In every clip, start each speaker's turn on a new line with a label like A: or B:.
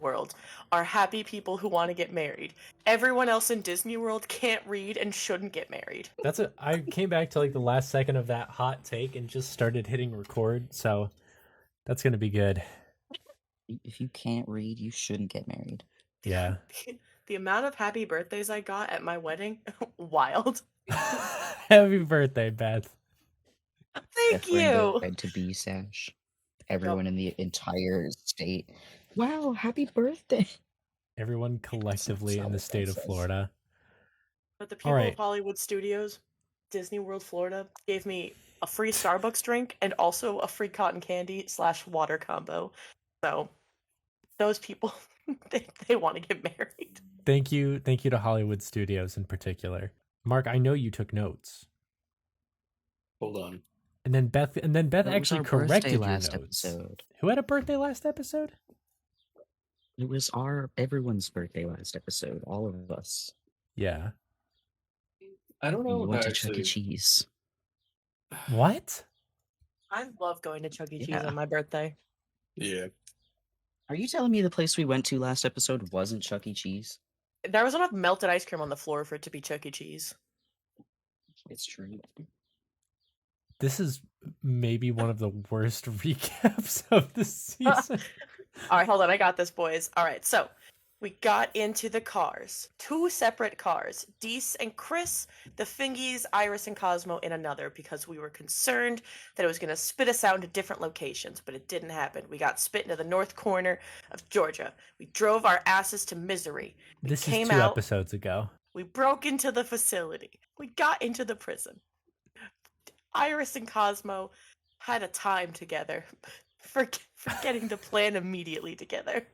A: World are happy people who want to get married. Everyone else in Disney World can't read and shouldn't get married.
B: I came back to like the last second of that hot take and just started hitting record, so that's gonna be good.
C: If you can't read, you shouldn't get married.
B: Yeah.
A: The amount of happy birthdays I got at my wedding, wild.
B: Happy birthday, Beth.
A: Thank
C: Beth wearing the
A: you.
C: red to be sash. Everyone in the entire state. Wow, happy birthday.
B: Everyone collectively in the state of Florida.
A: But the
B: All
A: people
B: right.
A: of Hollywood Studios, Disney World, Florida, gave me a free Starbucks drink and also a free cotton candy / water combo. So those people, they want to get married.
B: Thank you to Hollywood Studios in particular. Mark, I know you took notes.
D: Hold on.
B: And then Beth
C: That was
B: actually
C: our
B: corrected
C: birthday
B: your
C: last
B: notes.
C: episode.
B: Who had a birthday last episode?
C: It was everyone's birthday last episode. All of us.
B: Yeah.
D: I don't know
C: We
D: if
C: went
D: I
C: to Chuck E. Cheese.
B: What?
A: I love going to Chuck E. Cheese
C: Yeah.
A: on my birthday.
D: Yeah.
C: Are you telling me the place we went to last episode wasn't Chuck E. Cheese?
A: There was enough melted ice cream on the floor for it to be Chuck E. Cheese.
C: It's true.
B: This is maybe one of the worst recaps of the season.
A: All right, hold on. I got this, boys. All right, so we got into the cars. 2 separate cars. Deese and Chris, the Fingies, Iris, and Cosmo in another because we were concerned that it was going to spit us out into different locations, but it didn't happen. We got spit into the north corner of Georgia. We drove our asses to Misery.
B: This
A: came
B: is 2
A: out-
B: episodes ago.
A: We broke into the facility. We got into the prison. Iris and Cosmo had a time together, forgetting to plan immediately together.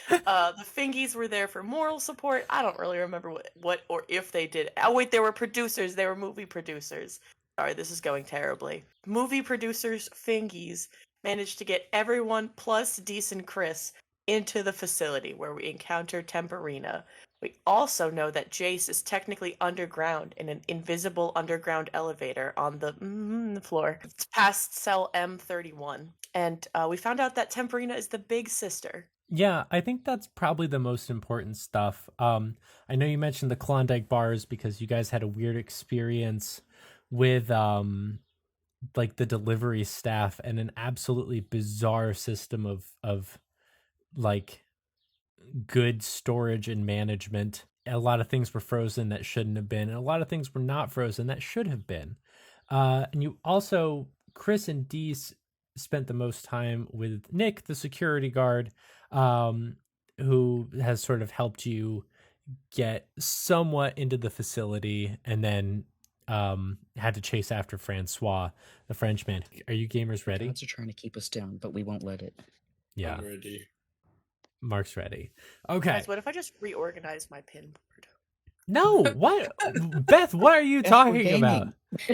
A: The Fingies were there for moral support. I don't really remember what or if they did. Oh wait, they were producers. They were movie producers. Sorry, this is going terribly. Movie producers, Fingies, managed to get everyone plus Deese and Chris into the facility where we encounter Temperina. We also know that Jace is technically underground in an invisible underground elevator on the floor. It's past cell M31. And we found out that Temperina is the big sister.
B: Yeah, I think that's probably the most important stuff. I know you mentioned the Klondike bars because you guys had a weird experience with like the delivery staff and an absolutely bizarre system of like good storage and management. A lot of things were frozen that shouldn't have been, and a lot of things were not frozen that should have been. And you also, Chris and Deese spent the most time with Nick, the security guard, who has sort of helped you get somewhat into the facility, and then had to chase after Francois, the Frenchman. Are you gamers ready?
C: Gods are trying to keep us down, but we won't let it.
B: Yeah.
D: I'm ready.
B: Mark's ready. Okay.
A: Guys, what if I just reorganize my pin board?
B: No, what? Beth, what are you
C: Beth,
B: talking about?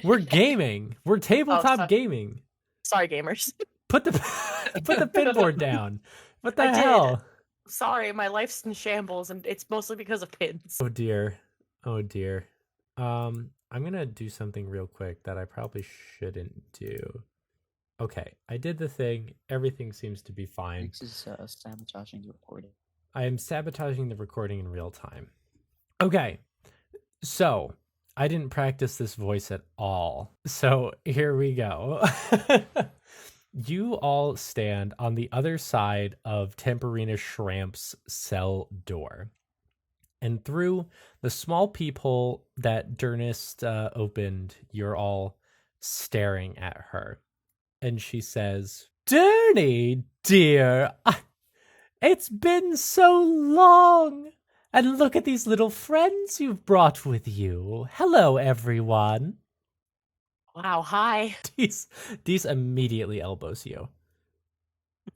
B: We're gaming. We're tabletop
A: sorry.
B: gaming.
A: Sorry, gamers.
B: Put the pinboard down. What the
A: I did.
B: hell?
A: Sorry, my life's in shambles, and it's mostly because of pins.
B: Oh dear. Oh dear. I'm gonna do something real quick that I probably shouldn't do. Okay, I did the thing. Everything seems to be fine.
C: This is sabotaging the recording.
B: I am sabotaging the recording in real time. Okay, so I didn't practice this voice at all. So here we go. You all stand on the other side of Temperina Schramp's cell door. And through the small peephole that Durnest opened, you're all staring at her. And she says, "Dirty, dear, it's been so long. And look at these little friends you've brought with you. Hello, everyone."
A: Wow, hi.
B: Deese immediately elbows you.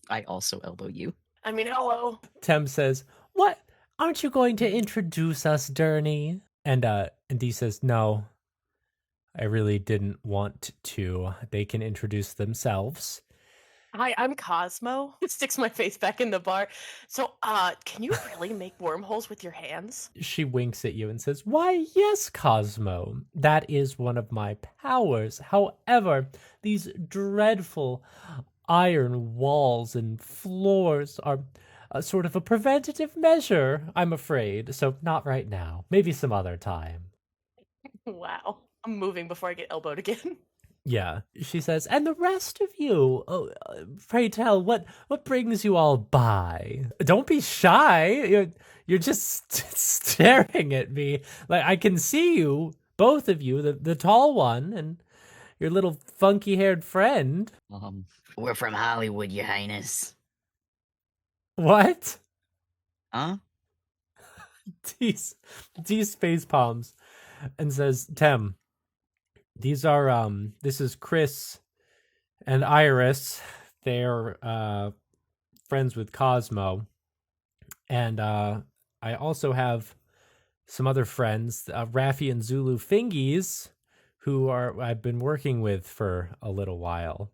C: I also elbow you.
A: I mean, hello.
B: Tem says, "What? Aren't you going to introduce us, Durney?" And Deese says, "No, I really didn't want to. They can introduce themselves."
A: Hi, I'm Cosmo. Sticks my face back in the bar. So, can you really make wormholes with your hands?
B: She winks at you and says, "Why, yes, Cosmo. That is one of my powers. However, these dreadful iron walls and floors are a sort of a preventative measure, I'm afraid. So not right now. Maybe some other time.
A: Wow. I'm moving before I get elbowed again.
B: Yeah, she says, and the rest of you, oh, pray tell, what brings you all by? Don't be shy. You're just staring at me. Like I can see you, both of you, the tall one and your little funky-haired friend.
C: We're from Hollywood, Your Highness.
B: What?
C: Huh?
B: These face palms and says, Tem, these are this is Chris and Iris. They're friends with Cosmo. And I also have some other friends, Raffi and Zulu Fingies, who I've been working with for a little while.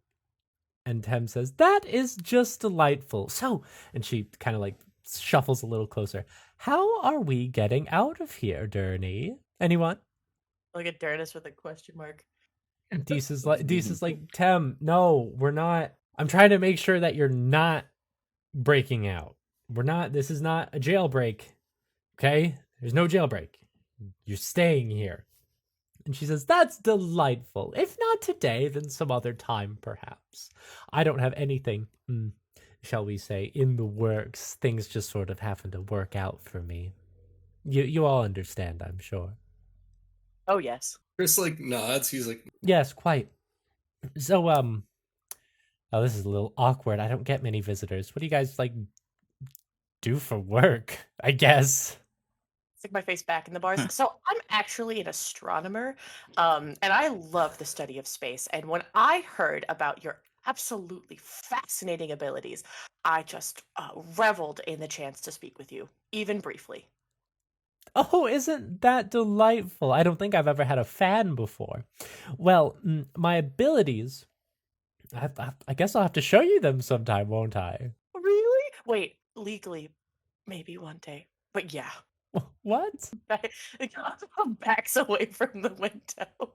B: And Tem says, that is just delightful. So, and she kind of like shuffles a little closer. How are we getting out of here, Durney? Anyone?
A: Like a Durnus with a question mark.
B: Dees is like, Tem, no, we're not. I'm trying to make sure that you're not breaking out. This is not a jailbreak. Okay? There's no jailbreak. You're staying here. And she says, that's delightful. If not today, then some other time, perhaps. I don't have anything, shall we say, in the works. Things just sort of happen to work out for me. You all understand, I'm sure.
A: Oh, yes.
D: Chris like nods. He's like,
B: Yes, quite. So, oh, this is a little awkward. I don't get many visitors. What do you guys, like, do for work, I guess?
A: Stick my face back in the bars. So I'm actually an astronomer, and I love the study of space. And when I heard about your absolutely fascinating abilities, I just reveled in the chance to speak with you, even briefly.
B: Oh, isn't that delightful? I don't think I've ever had a fan before. Well, my abilities, I guess I'll have to show you them sometime, won't I?
A: Really? Wait, legally, maybe one day. But yeah.
B: What?
A: Backs away from the window.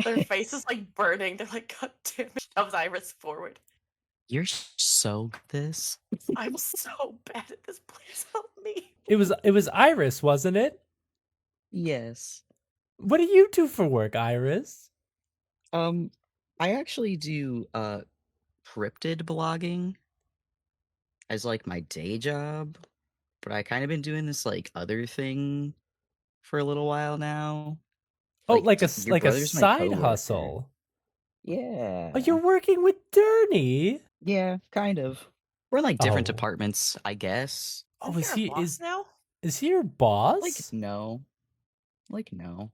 A: Their face is like burning. They're like, God damn it. Shoves Iris forward.
C: You're so good at this.
A: I'm so bad at this. Please help me.
B: It was Iris, wasn't it?
C: Yes.
B: What do you do for work, Iris?
C: I actually do cryptid blogging as like my day job, but I kind of been doing this like other thing for a little while now.
B: Oh, like a
C: your brother's my
B: side
C: coworker.
B: hustle.
C: Yeah.
B: Oh, you're working with Durney.
C: Yeah, kind of. We're in like different
B: Oh.
C: departments, I guess.
B: Oh,
A: Isn't
B: is
A: there a
B: he
A: boss now?
B: is he your boss?
C: Like no. Like no.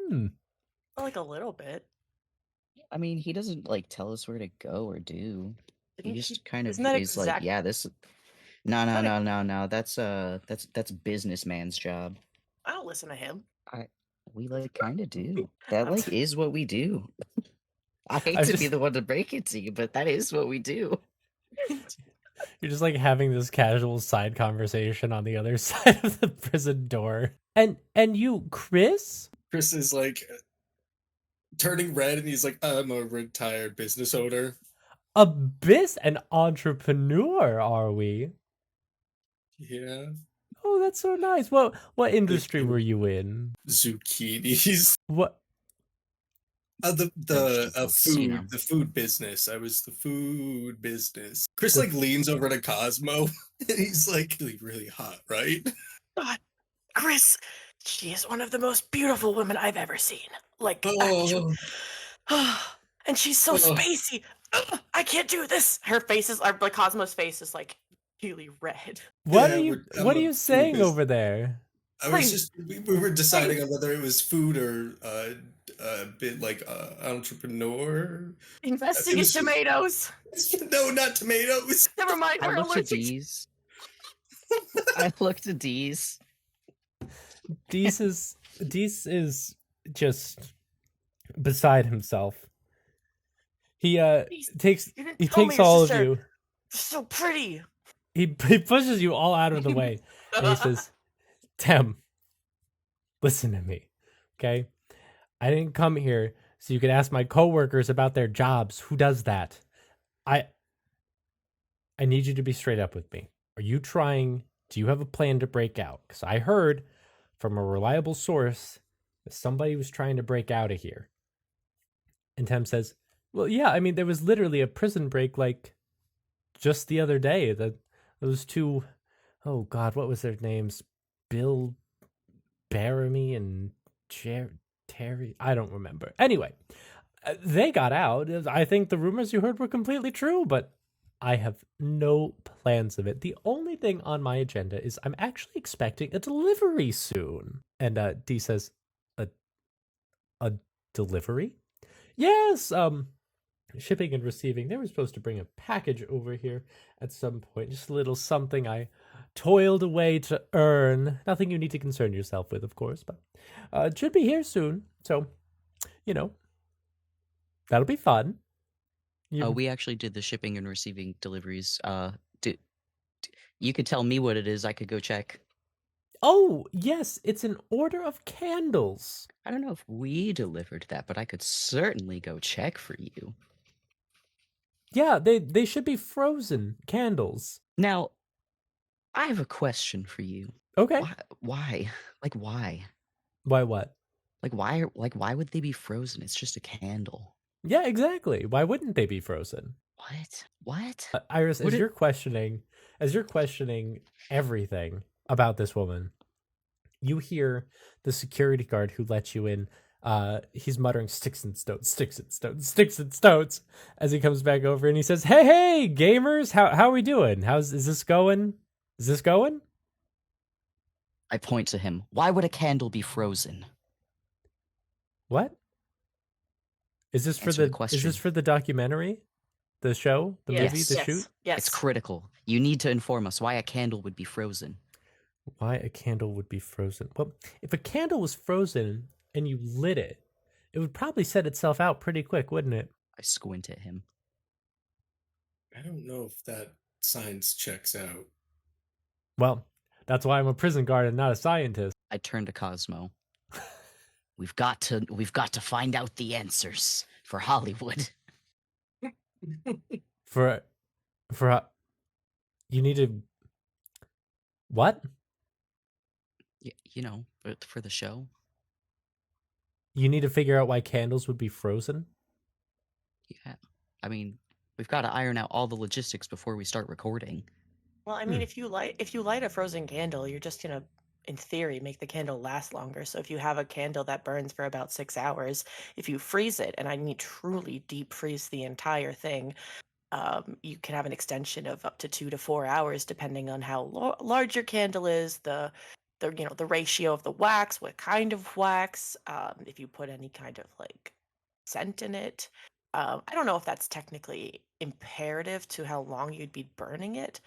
B: Hmm.
A: Like a little bit.
C: I mean, he doesn't like tell us where to go or do. He
A: Didn't
C: just kind of
A: isn't that
C: is like,
A: exact-
C: yeah, this. No, That's businessman's job.
A: I don't listen to him.
C: We like kind of do. That like is what we do. I hate
B: I
C: to be
B: just-
C: the one to break it to you, but that is what we do.
B: You're just like having this casual side conversation on the other side of the prison door. And you, Chris?
D: Chris is like turning red, and he's like, I'm a retired business owner.
B: An entrepreneur, are we?
D: Yeah.
B: Oh, that's so nice. What industry were you in?
D: Zucchinis.
B: What?
D: The
C: Vegetables, you know.
D: the food business. I was the food business. Chris
B: The-
D: like leans over to Cosmo, and he's like, really hot, right?
A: God, Chris, she is one of the most beautiful women I've ever seen. Like,
D: Oh,
A: and she's so
D: Oh.
A: spacey. I can't do this. Her face is like Cosmo's face is like really red.
B: What
D: Yeah,
B: are you
D: I'm
B: what are
D: a
B: you
D: food
B: saying
D: business-
B: over there?
D: I was just we were deciding on whether it was food or a bit like entrepreneur.
A: Investing in
D: was-
A: tomatoes.
D: No, not tomatoes.
A: Never mind,
C: I
A: we're
C: looked at
A: allergic.
C: D's. I looked at D's.
B: Dees is just beside himself. He
A: Please,
B: takes
A: you didn't
B: he
A: tell me
B: takes
A: your
B: all of
A: sister.
B: you.
A: You're so pretty.
B: He pushes you all out of the way. And he says, Tem, listen to me, okay? I didn't come here so you could ask my coworkers about their jobs. Who does that? I need you to be straight up with me, Do you have a plan to break out? Because I heard from a reliable source that somebody was trying to break out of here. And Tem says, well, yeah, I mean, there was literally a prison break like just the other day. Those two, oh God, what was their names? Bill Baramy and Terry? I don't remember. Anyway, they got out. I think the rumors you heard were completely true, but I have no plans of it. The only thing on my agenda is I'm actually expecting a delivery soon. And Dee says, a delivery? Yes, shipping and receiving. They were supposed to bring a package over here at some point. Just a little something I toiled away to earn. Nothing you need to concern yourself with, of course, but it should be here soon. So, that'll be fun.
C: We actually did the shipping and receiving deliveries. You could tell me what it is. I could go check.
B: Oh, yes, it's an order of candles.
C: I don't know if we delivered that, but I could certainly go check for you.
B: Yeah, they should be frozen candles.
C: Now, I have a question for you.
B: Okay.
C: Why? Like, why?
B: Why what?
C: Why would they be frozen? It's just a candle.
B: Yeah, exactly. Why wouldn't they be frozen?
C: What?
B: Iris,
C: What
B: as you're questioning everything about this woman, you hear the security guard who let you in. He's muttering sticks and stones, sticks and stones, sticks and stones as he comes back over and he says, Hey, gamers, how are we doing? Is this going? Is this going?
C: I point to him. Why would a candle be frozen?
B: What? Is this for
C: Answer the question.
B: Is this for the documentary? The show? The movie? The shoot?
A: Yes.
C: It's critical. You need to inform us why a candle would be frozen.
B: Why a candle would be frozen? Well, if a candle was frozen and you lit it, it would probably set itself out pretty quick, wouldn't it?
C: I squint at him.
D: I don't know if that science checks out.
B: Well, that's why I'm a prison guard and not a scientist.
C: I turn to Cosmo. We've got to find out the answers for Hollywood.
B: For you need to what?
C: For the show.
B: You need to figure out why candles would be frozen?
C: Yeah. I mean, we've got to iron out all the logistics before we start recording.
A: Well, I mean, if you light a frozen candle, you're just gonna, in theory, make the candle last longer. So if you have a candle that burns for about 6 hours, if you freeze it, and I mean truly deep freeze the entire thing, you can have an extension of up to 2 to 4 hours, depending on how large your candle is, the ratio of the wax, what kind of wax, if you put any kind of like scent in it. I don't know if that's technically imperative to how long you'd be burning it.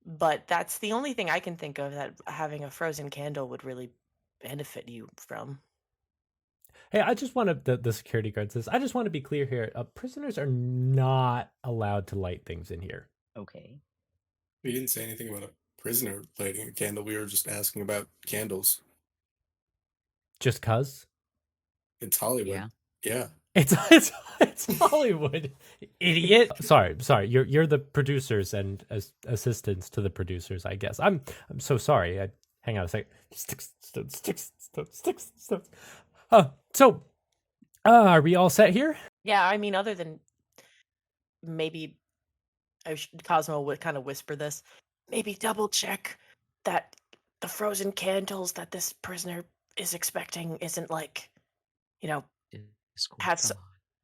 A: But that's the only thing I can think of that having a frozen candle would really benefit you from.
B: Hey, I just want to, the security guard says, I just want to be clear here. Prisoners are not allowed to light things in here.
C: Okay.
D: We didn't say anything about a prisoner lighting a candle. We were just asking about candles.
B: Just 'cause?
D: It's Hollywood. Yeah.
B: It's Hollywood, idiot. Sorry. You're the producers and assistants to the producers, I guess. I'm so sorry. Hang on a second. Sticks, stones. So, are we all set here?
A: Yeah, I mean, other than maybe Cosmo would kind of whisper this, maybe double check that the frozen candles that this prisoner is expecting isn't like,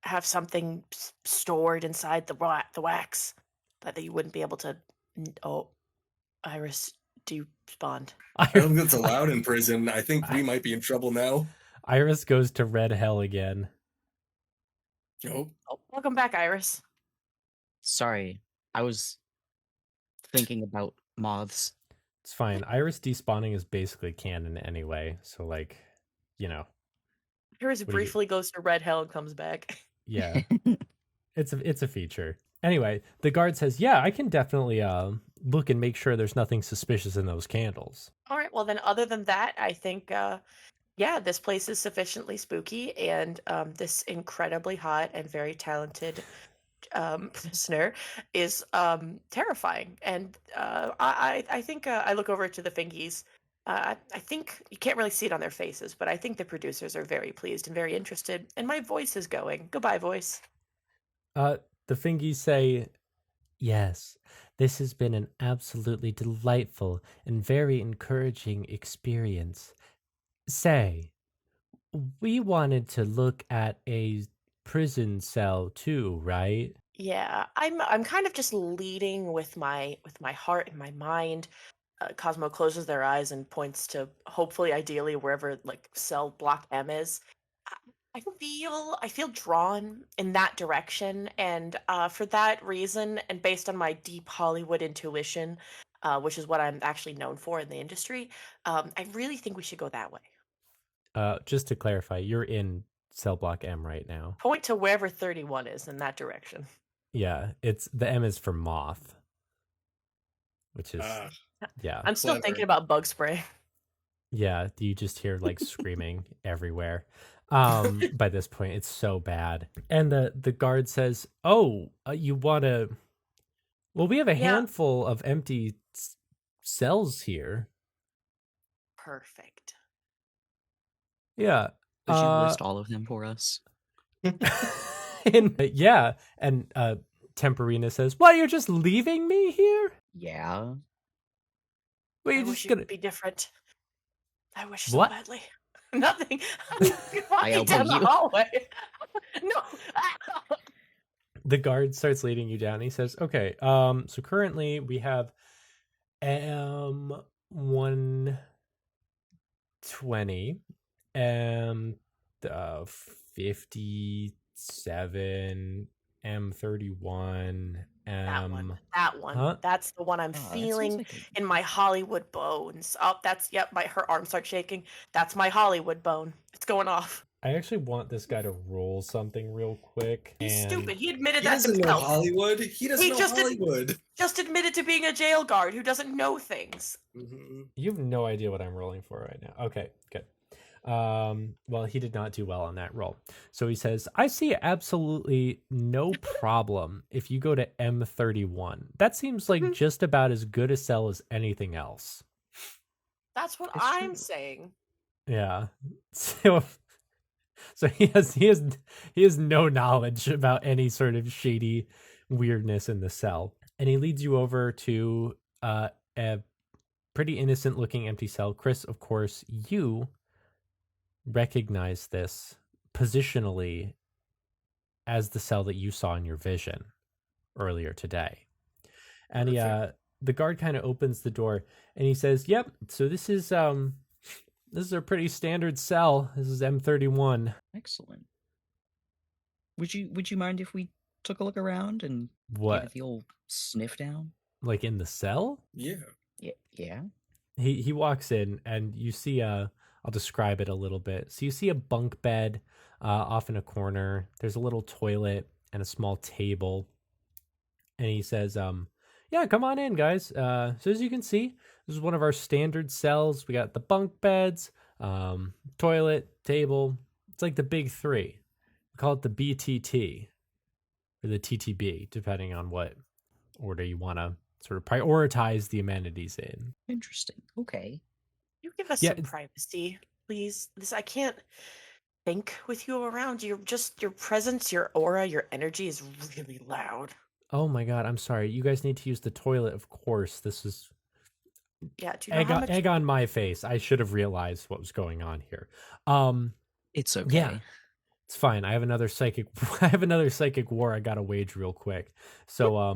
A: have something stored inside the wax that you wouldn't be able to. Oh, Iris, do you respond?
D: I don't think that's allowed in prison. I think we might be in trouble now.
B: Iris goes to red hell again.
D: Oh,
A: welcome back, Iris.
C: Sorry, I was thinking about moths.
B: It's fine. Iris despawning is basically canon anyway, so
A: Iris briefly goes to red hell and comes back.
B: Yeah. It's a feature. Anyway, the guard says, yeah, I can definitely look and make sure there's nothing suspicious in those candles.
A: All right, well then other than that, I think this place is sufficiently spooky, and this incredibly hot and very talented prisoner is terrifying. And I think I look over to the Fingies. I think you can't really see it on their faces, but I think the producers are very pleased and very interested. And my voice is going. Goodbye, voice.
B: The Fingies say, "Yes, this has been an absolutely delightful and very encouraging experience. Say, we wanted to look at a prison cell too, right?"
A: Yeah, I'm kind of just leading with my heart and my mind. Cosmo closes their eyes and points to hopefully, ideally, wherever like cell block M is. I feel drawn in that direction, and for that reason, and based on my deep Hollywood intuition, which is what I'm actually known for in the industry, I really think we should go that way.
B: Just to clarify, you're in cell block M right now.
A: Point to wherever 31 is in that direction.
B: Yeah, it's the M is for moth, which is
D: Ah,
B: yeah.
A: I'm still
D: clever.
A: thinking about bug spray.
B: Yeah, you just hear like screaming everywhere. By this point, it's so bad. And the guard says, "Oh, you want to? Well, we have a
A: Yeah,
B: handful of empty cells here.
A: perfect.
B: Yeah.
C: Would you
B: Uh,
C: list all of them for us?
B: and yeah, and Temperina says, "What? You're just leaving me here?
C: Yeah.
B: Well,
A: I
B: you're
A: wish
B: just
A: it
B: gonna
A: could be different. I wish so
B: what?"
A: badly. Nothing. You're
C: I
A: walking down
C: elbow
A: the
C: you.
A: hallway. No.
B: The guard starts leading you down. He says, "Okay, so currently we have M 120, M 57, M 31,
A: That one.
B: M
A: That one.
B: huh?
A: That's the one I'm
C: Oh, that sounds
A: feeling
C: like a
A: in my Hollywood bones. Oh, that's yep. Her arms start shaking. That's my Hollywood bone. It's going off.
B: I actually want this guy to roll something real quick,
A: He's
B: and
A: stupid. He admitted
D: He
A: that
D: doesn't know
A: himself.
D: Hollywood. He doesn't
A: He
D: know
A: just
D: Hollywood.
A: just admitted to being a jail guard who doesn't know things.
D: Mhm.
B: you have no idea what I'm rolling for right now. Okay, good. Well, he did not do well on that roll. So he says, "I see absolutely no problem if you go to M31. That seems like just about as good a sell as anything else."
A: That's what
C: It's
A: I'm
C: true.
A: saying.
B: Yeah. So he has no knowledge about any sort of shady weirdness in the cell. And he leads you over to a pretty innocent looking empty cell. Chris, of course, you recognize this positionally as the cell that you saw in your vision earlier today. And he
D: Perfect.
B: the guard kind of opens the door and he says, "Yep, so this is a pretty standard cell. This is M31."
C: Excellent. Would you mind if we took a look around and gave it
B: What?
C: the old sniff down?
B: Like in the cell?
D: Yeah.
C: Yeah.
B: He walks in and you see I'll describe it a little bit. So you see a bunk bed off in a corner. There's a little toilet and a small table. And he says, "Yeah, come on in, guys. So as you can see, this is one of our standard cells. We got the bunk beds, toilet, table. It's like the big three. We call it the BTT or the TTB, depending on what order you want to sort of prioritize the amenities in."
C: Interesting. Okay.
A: You give us
B: Yeah,
A: some privacy, please. I can't think with you around. Your presence, your aura, your energy is really loud.
B: oh my god, I'm sorry. You guys need to use the toilet, of course. This is
A: Yeah, do you know how much
B: egg on my face. I should have realized what was going on here. Um,
C: It's okay.
B: yeah, it's fine. I have another psychic I have another psychic war I gotta wage real quick. So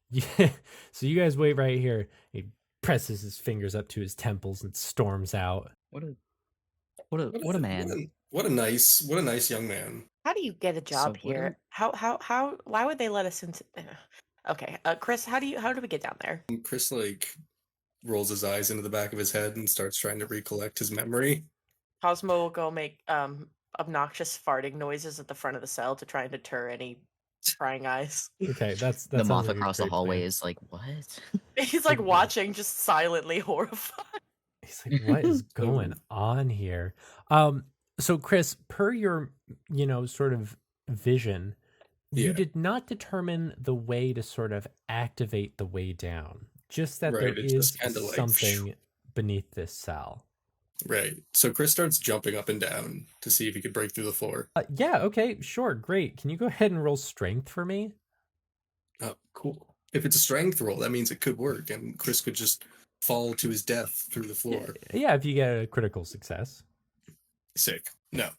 B: yeah, so you guys wait right here. He presses his fingers up to his temples and storms out.
C: What a man.
D: What a nice young man.
A: how do you get a job
C: what
A: here? How why would they let us into Okay, Chris, how do we get down there?
D: Chris like rolls his eyes into the back of his head and starts trying to recollect his memory.
A: Cosmo will go make obnoxious farting noises at the front of the cell to try and deter any prying eyes.
B: Okay, that
C: The
B: sounds
C: moth
B: like a
C: across the
B: great
C: hallway
B: plan.
C: is like, what?
A: He's like watching, just silently horrified.
B: He's like, "What is going on here?" So Chris, per your, sort of vision, You
D: Yeah,
B: did not determine the way to sort of activate the way down, just that there
D: right. It's
B: is
D: just kind of like,
B: something beneath this cell.
D: right. So Chris starts jumping up and down to see if he could break through the floor.
B: Yeah, okay, sure, great. Can you go ahead and roll strength for me?
D: Oh, cool. If it's a strength roll, that means it could work, and Chris could just fall to his death through the
B: Yeah,
D: floor.
B: yeah, if you get a critical success.
D: Sick. No,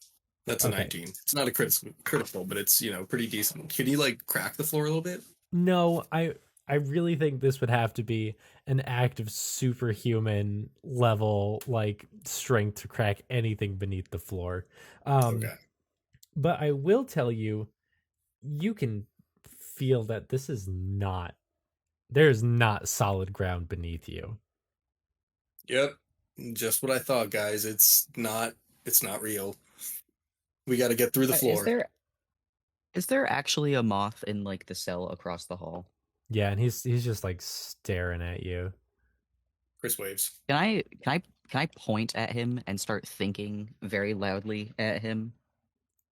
D: that's a
B: Okay.
D: 19. It's not a critical, but it's, pretty decent. Can you like crack the floor a little bit?
B: No, I really think this would have to be an act of superhuman level like strength to crack anything beneath the floor.
D: Okay.
B: But I will tell you, you can feel that there's not solid ground beneath you.
D: Yep. Just what I thought, guys. It's not real. We got to get through the
C: Uh, Is
D: floor.
C: there is there actually a moth in like the cell across the hall?
B: Yeah, and he's just like staring at you.
D: Chris waves.
C: Can I point at him and start thinking very loudly at him,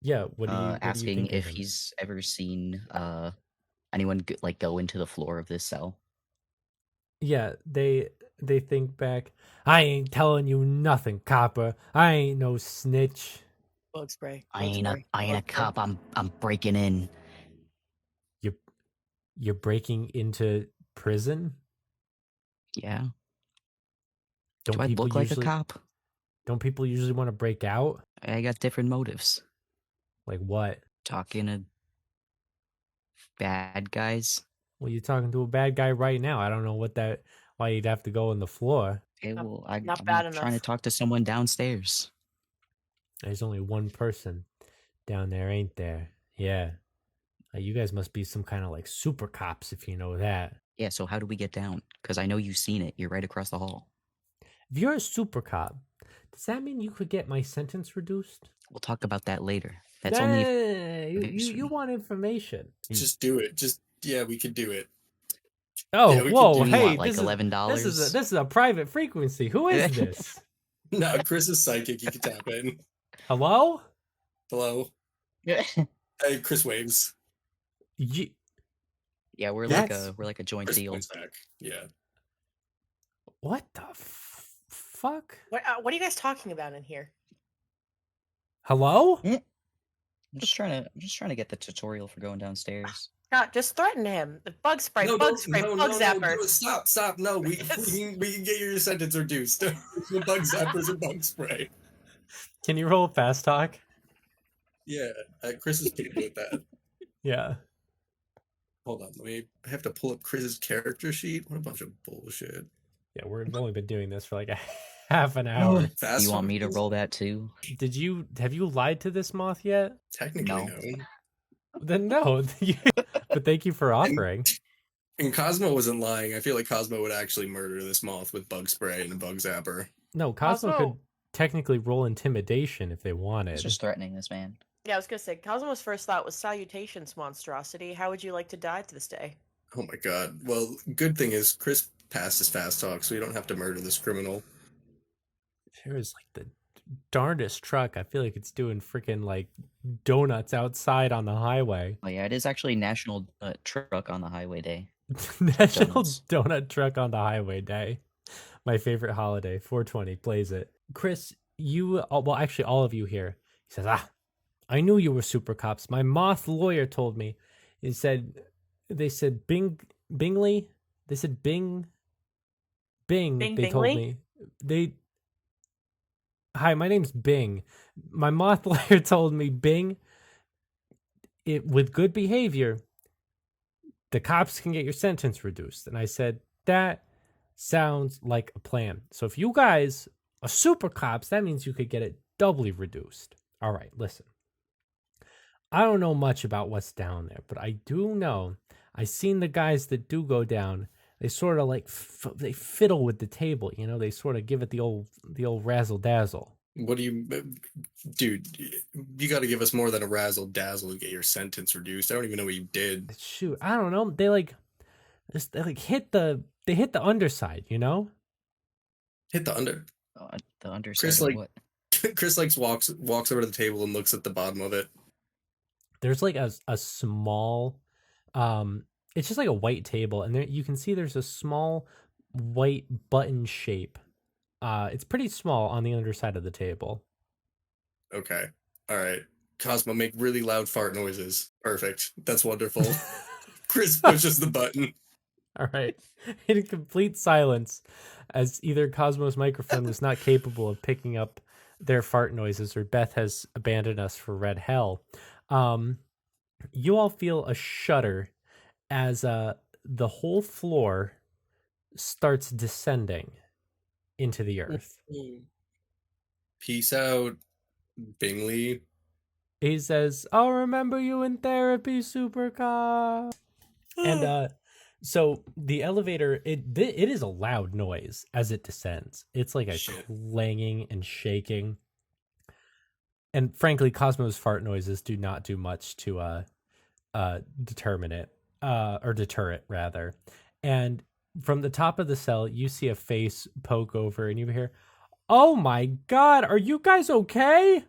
B: Yeah, what are you
C: asking
B: thinking
C: if
B: him?
C: he's ever seen anyone like go into the floor of this cell?
B: Yeah, they think back. I ain't telling you nothing, copper. I ain't no snitch.
A: Bug spray.
C: I
A: Bug
C: ain't a
A: spray.
C: I ain't a
A: Bug spray.
C: cop. I'm breaking in.
B: You're you're breaking into prison?
C: Yeah.
B: Don't
C: Do I
B: people
C: look like a
B: usually
C: cop?
B: don't people usually want to break out?
C: I got different motives.
B: Like what?
C: Talking to bad guys.
B: Well, you're talking to a bad guy right now. I don't know why you'd have to go on the floor.
C: Okay,
A: Not-
C: well,
A: not
C: I'm
A: bad
C: trying to
A: enough.
C: talk to someone downstairs.
B: There's only one person down there, ain't there? Yeah. You guys must be some kind of like super cops if you know that.
C: Yeah, so how do we get down? Because I know you've seen it. You're right across the hall.
B: If you're a super cop, does that mean you could get my sentence reduced?
C: We'll talk about that later. That's
B: Nah,
C: only
B: nah,
C: if
B: nah, nah, nah.
C: it's-
B: You want information.
D: Just do it. Yeah, we could do it.
B: Oh,
D: Yeah, we could
B: whoa,
D: do
C: you
B: hey,
C: want like $11.
B: this is a private frequency. Who is this?
D: No, Chris is psychic. You can tap in.
B: Hello?
D: Hello. Hey, Chris waves.
B: Ye-
C: Yeah, we're
B: That's-
C: like a joint
D: Chris
C: deal.
D: points back. Yeah.
B: what the fuck?
A: What are you guys talking about in here?
B: Hello?
C: I'm just trying to get the tutorial for going downstairs.
A: God, just threaten him. The bug spray,
D: No,
A: bug
D: no,
A: spray,
D: no,
A: bug
D: no,
A: zapper.
D: no, stop. No, we can get your sentence reduced. The bug zappers and bug spray.
B: Can you roll a fast talk?
D: Yeah, Chris is pretty good at that.
B: Yeah.
D: Hold on, I have to pull up Chris's character sheet. What a bunch of bullshit.
B: Yeah, we've only been doing this for like a half an hour.
D: Fast
C: You want me to
D: talk?
C: roll that too?
B: Have you lied to this moth yet?
D: Technically,
C: No.
D: no.
B: Then no. But thank you for offering.
D: And Cosmo wasn't lying. I feel like Cosmo would actually murder this moth with bug spray and a bug zapper.
B: No, Cosmo could
A: Cosmo.
B: technically roll intimidation if they
C: It's
B: wanted.
C: just threatening this man.
A: Yeah, I was gonna say, Cosmo's first thought was salutations, monstrosity. How would you like to die to this day?
D: Oh my god. Well, good thing is Chris passed his fast talk, so you don't have to murder this criminal.
B: There's like the darndest truck. I feel like it's doing freaking like donuts outside on the highway.
C: Oh yeah, it is actually National Truck on the Highway Day.
B: National
C: Donuts.
B: Donut Truck on the Highway Day. My favorite holiday. 420 plays it. Chris, well, actually, all of you here. He says, I knew you were super cops. My moth lawyer told me. They said Bingley. They said Bing.
A: Bing
B: They told
A: Bingley?
B: me. Hi, my name's Bing. My moth lawyer told me Bing. With good behavior, the cops can get your sentence reduced. And I said, that sounds like a plan. So if you guys are super cops, that means you could get it doubly reduced. All right, listen. I don't know much about what's down there, but I do know I seen the guys that do go down. They sort of like they fiddle with the table, you know. They sort of give it the old razzle dazzle.
D: What do you, dude? You got to give us more than a razzle dazzle to get your sentence reduced. I don't even know what you did.
B: Shoot, I don't know. They hit the underside, you know.
D: Hit the under.
C: The underside
D: Chris
C: of
D: like
C: what?
D: Chris walks over to the table and looks at the bottom of it.
B: there's like a small, it's just like a white table, and there you can see there's a small white button shape. It's pretty small on the underside of the table.
D: Okay. All right. Cosmo, make really loud fart noises. Perfect. That's wonderful. Chris pushes the button.
B: All right. In complete silence, as either Cosmo's microphone was not capable of picking up their fart noises or Beth has abandoned us for red hell, you all feel a shudder as the whole floor starts descending into the earth.
D: Peace out, Bingley.
B: He says, "I'll remember you in therapy, Supercar." And so the elevator, it is a loud noise as it descends. It's like a
D: Shit.
B: clanging and shaking. And frankly, Cosmo's fart noises do not do much to determine it, or deter it rather. And from the top of the cell, you see a face poke over, and you hear, "Oh my God, are you guys okay?"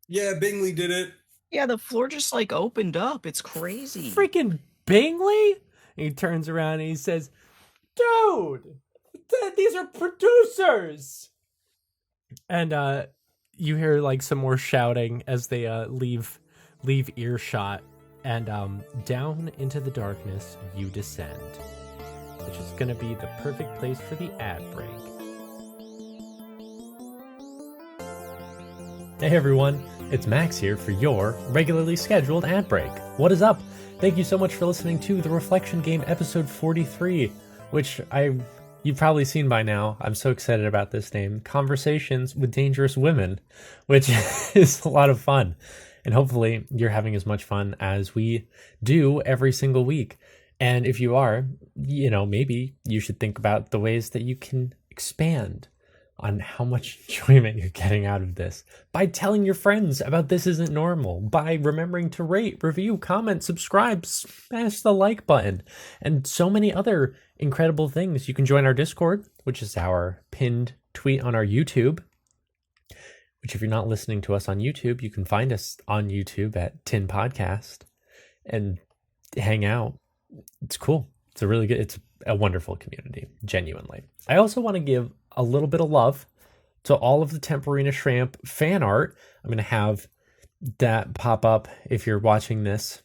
D: Yeah, Bingley did it.
C: Yeah, the floor just like opened up. It's crazy.
B: Freaking Bingley! And he turns around and he says, "Dude, these are producers." And you hear like some more shouting as they leave earshot, and down into the darkness you descend, which is going to be the perfect place for the ad break. Hey everyone, it's Max here for your regularly scheduled ad break. What is up? Thank you so much for listening to The Reflection Game episode 43, which you've probably seen by now. I'm so excited about this name, Conversations with Dangerous Women, which is a lot of fun. And hopefully you're having as much fun as we do every single week. And if you are, maybe you should think about the ways that you can expand on how much enjoyment you're getting out of this by telling your friends about This Isn't Normal, by remembering to rate, review, comment, subscribe, smash the like button, and so many other incredible things. You can join our Discord, which is our pinned tweet on our YouTube, which if you're not listening to us on YouTube, you can find us on YouTube at Tin Podcast and hang out. It's cool. It's a wonderful community, genuinely. I also want to give a little bit of love to all of the Temporina Shrimp fan art. I'm going to have that pop up if you're watching this.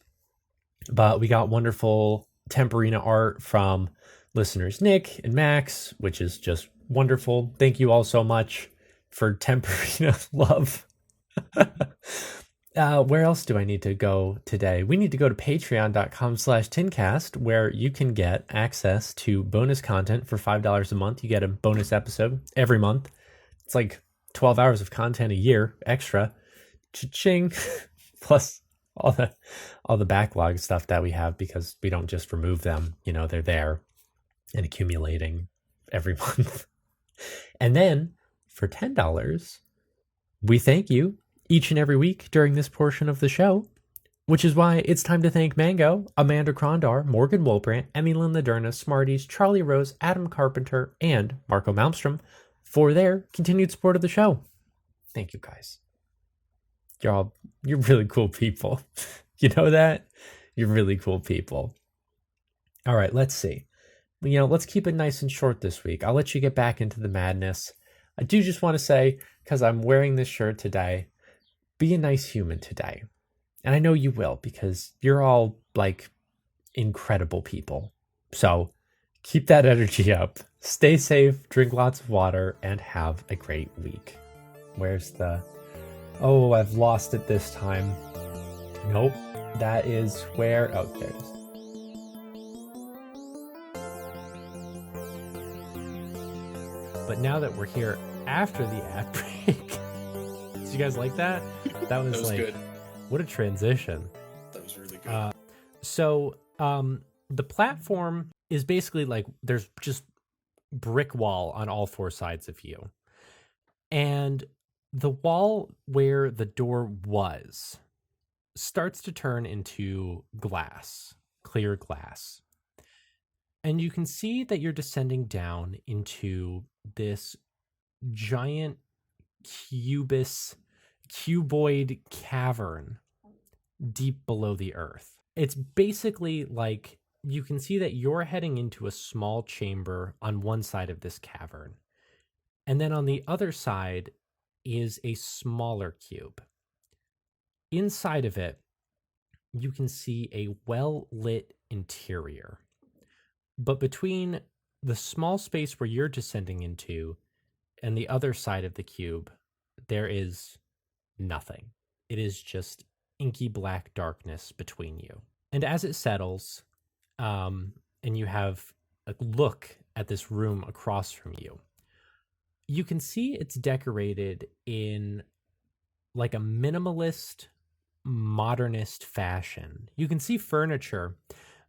B: But we got wonderful Temporina art from listeners Nick and Max, which is just wonderful. Thank you all so much for Temporina love. Where else do I need to go today? We need to go to patreon.com/tincast, where you can get access to bonus content for $5 a month. You get a bonus episode every month. It's like 12 hours of content a year extra. Cha-ching. Plus all the backlog stuff that we have, because we don't just remove them. They're there and accumulating every month. And then for $10, we thank you each and every week during this portion of the show, which is why it's time to thank Mango, Amanda Krondar, Morgan Wolbrandt, Emily Laderna, Smarties, Charlie Rose, Adam Carpenter, and Marco Malmstrom for their continued support of the show. Thank you guys. You're really cool people. You know that? You're really cool people. All right, let's see. Let's keep it nice and short this week. I'll let you get back into the madness. I do just want to say, because I'm wearing this shirt today, be a nice human today. And I know you will, because you're all like incredible people. So keep that energy up. Stay safe, drink lots of water, and have a great week. Where's oh, I've lost it this time. Nope. That is where, oh, there it is. But now that we're here after the ad break, did you guys like that? That was like, good. What a transition.
D: That was really good.
B: The platform is basically like there's just brick wall on all four sides of you. And the wall where the door was starts to turn into glass, clear glass. And you can see that you're descending down into this giant cuboid cavern deep below the earth. It's basically like you can see that you're heading into a small chamber on one side of this cavern. And then on the other side is a smaller cube. Inside of it, you can see a well lit interior. But between the small space where you're descending into and the other side of the cube, there is nothing. It is just inky black darkness between you. And as it settles, and you have a look at this room across from you, you can see it's decorated in like a minimalist, modernist fashion. You can see furniture,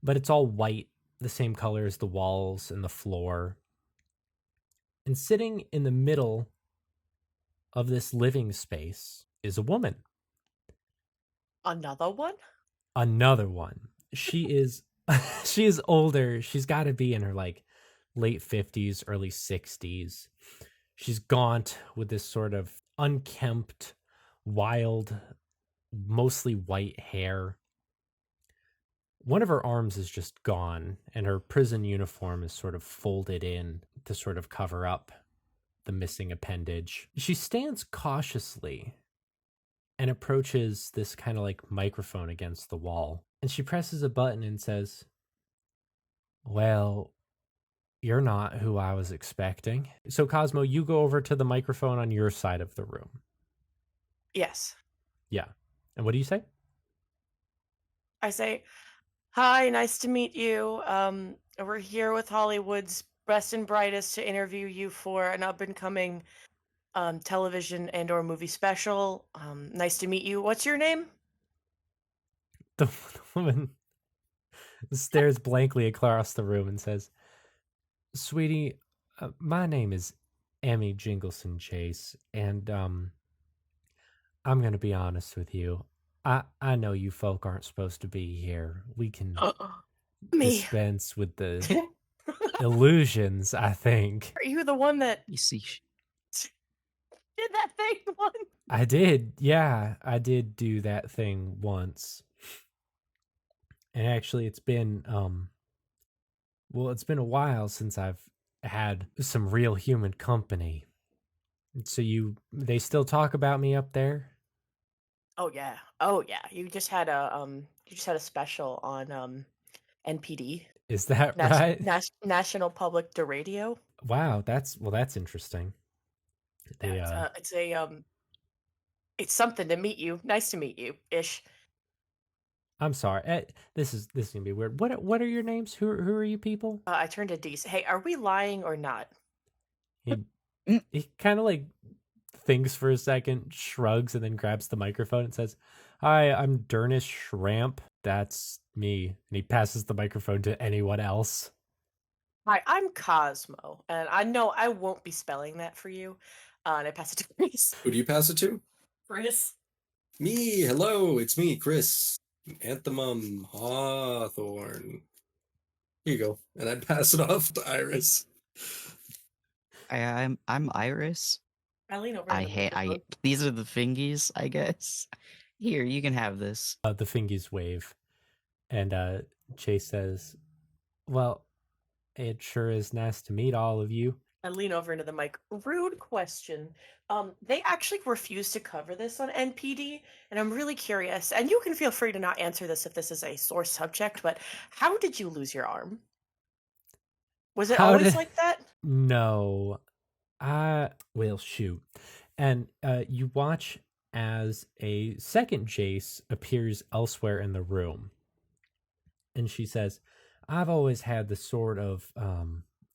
B: but it's all white, the same color as the walls and the floor. And sitting in the middle of this living space is a woman.
A: Another one?
B: Another one. She is she is older. She's got to be in her like late 50s, early 60s. She's gaunt with this sort of unkempt, wild, mostly white hair. One of her arms is just gone, and her prison uniform is sort of folded in to sort of cover up the missing appendage. She stands cautiously and approaches this kind of like microphone against the wall. And she presses a button and says, "Well, you're not who I was expecting." So, Cosmo, you go over to the microphone on your side of the room.
A: Yes.
B: Yeah. And what do you say?
A: I say, hi, nice to meet you. We're here with Hollywood's best and brightest to interview you for an up and coming television and or movie special. Nice to meet you. What's your name?
B: The woman stares blankly across the room and says, "Sweetie, my name is Emmy Jingleson Chase, and I'm gonna be honest with you. I know you folk aren't supposed to be here. We can
A: Me.
B: dispense with the illusions, I think."
A: Are you the one that
C: You see,
A: did that thing once?
B: I did. Yeah, I did do that thing once. And actually it's been well, it's been a while since I've had some real human company. So they still talk about me up there?
A: Oh yeah. Oh yeah. You just had a special on NPD.
B: Is that right?
A: National Public to Radio.
B: Wow, that's interesting.
A: Yeah,
B: They
A: it's something to meet you. Nice to meet you, ish.
B: I'm sorry. This is gonna be weird. What are your names? Who are you people?
A: I turned to D. Hey, are we lying or not?
B: He he kind of like thinks for a second, shrugs, and then grabs the microphone and says, "Hi, I'm Dernis Shramp. That's me." And he passes the microphone to anyone else.
A: Hi, I'm Cosmo, and I know I won't be spelling that for you. And I pass it to Chris.
D: Who do you pass it to?
A: Chris.
D: Me. Hello, it's me, Chris. Anthemum Hawthorne. Here you go. And I pass it off to Iris.
C: I'm Iris.
A: I lean over.
C: I
A: to the
C: hate.
A: microphone.
C: These are the fingies, I guess. Here, you can have this.
B: The fingies wave, and Chase says, "Well, it sure is nice to meet all of you."
A: I lean over into the mic. Rude question. They actually refuse to cover this on NPD, and I'm really curious. And you can feel free to not answer this if this is a sore subject. But how did you lose your arm? Was it
B: How
A: always
B: did-
A: like that?
B: No, I will shoot. And you watch as a second Jace appears elsewhere in the room. And she says, "I've always had the sort of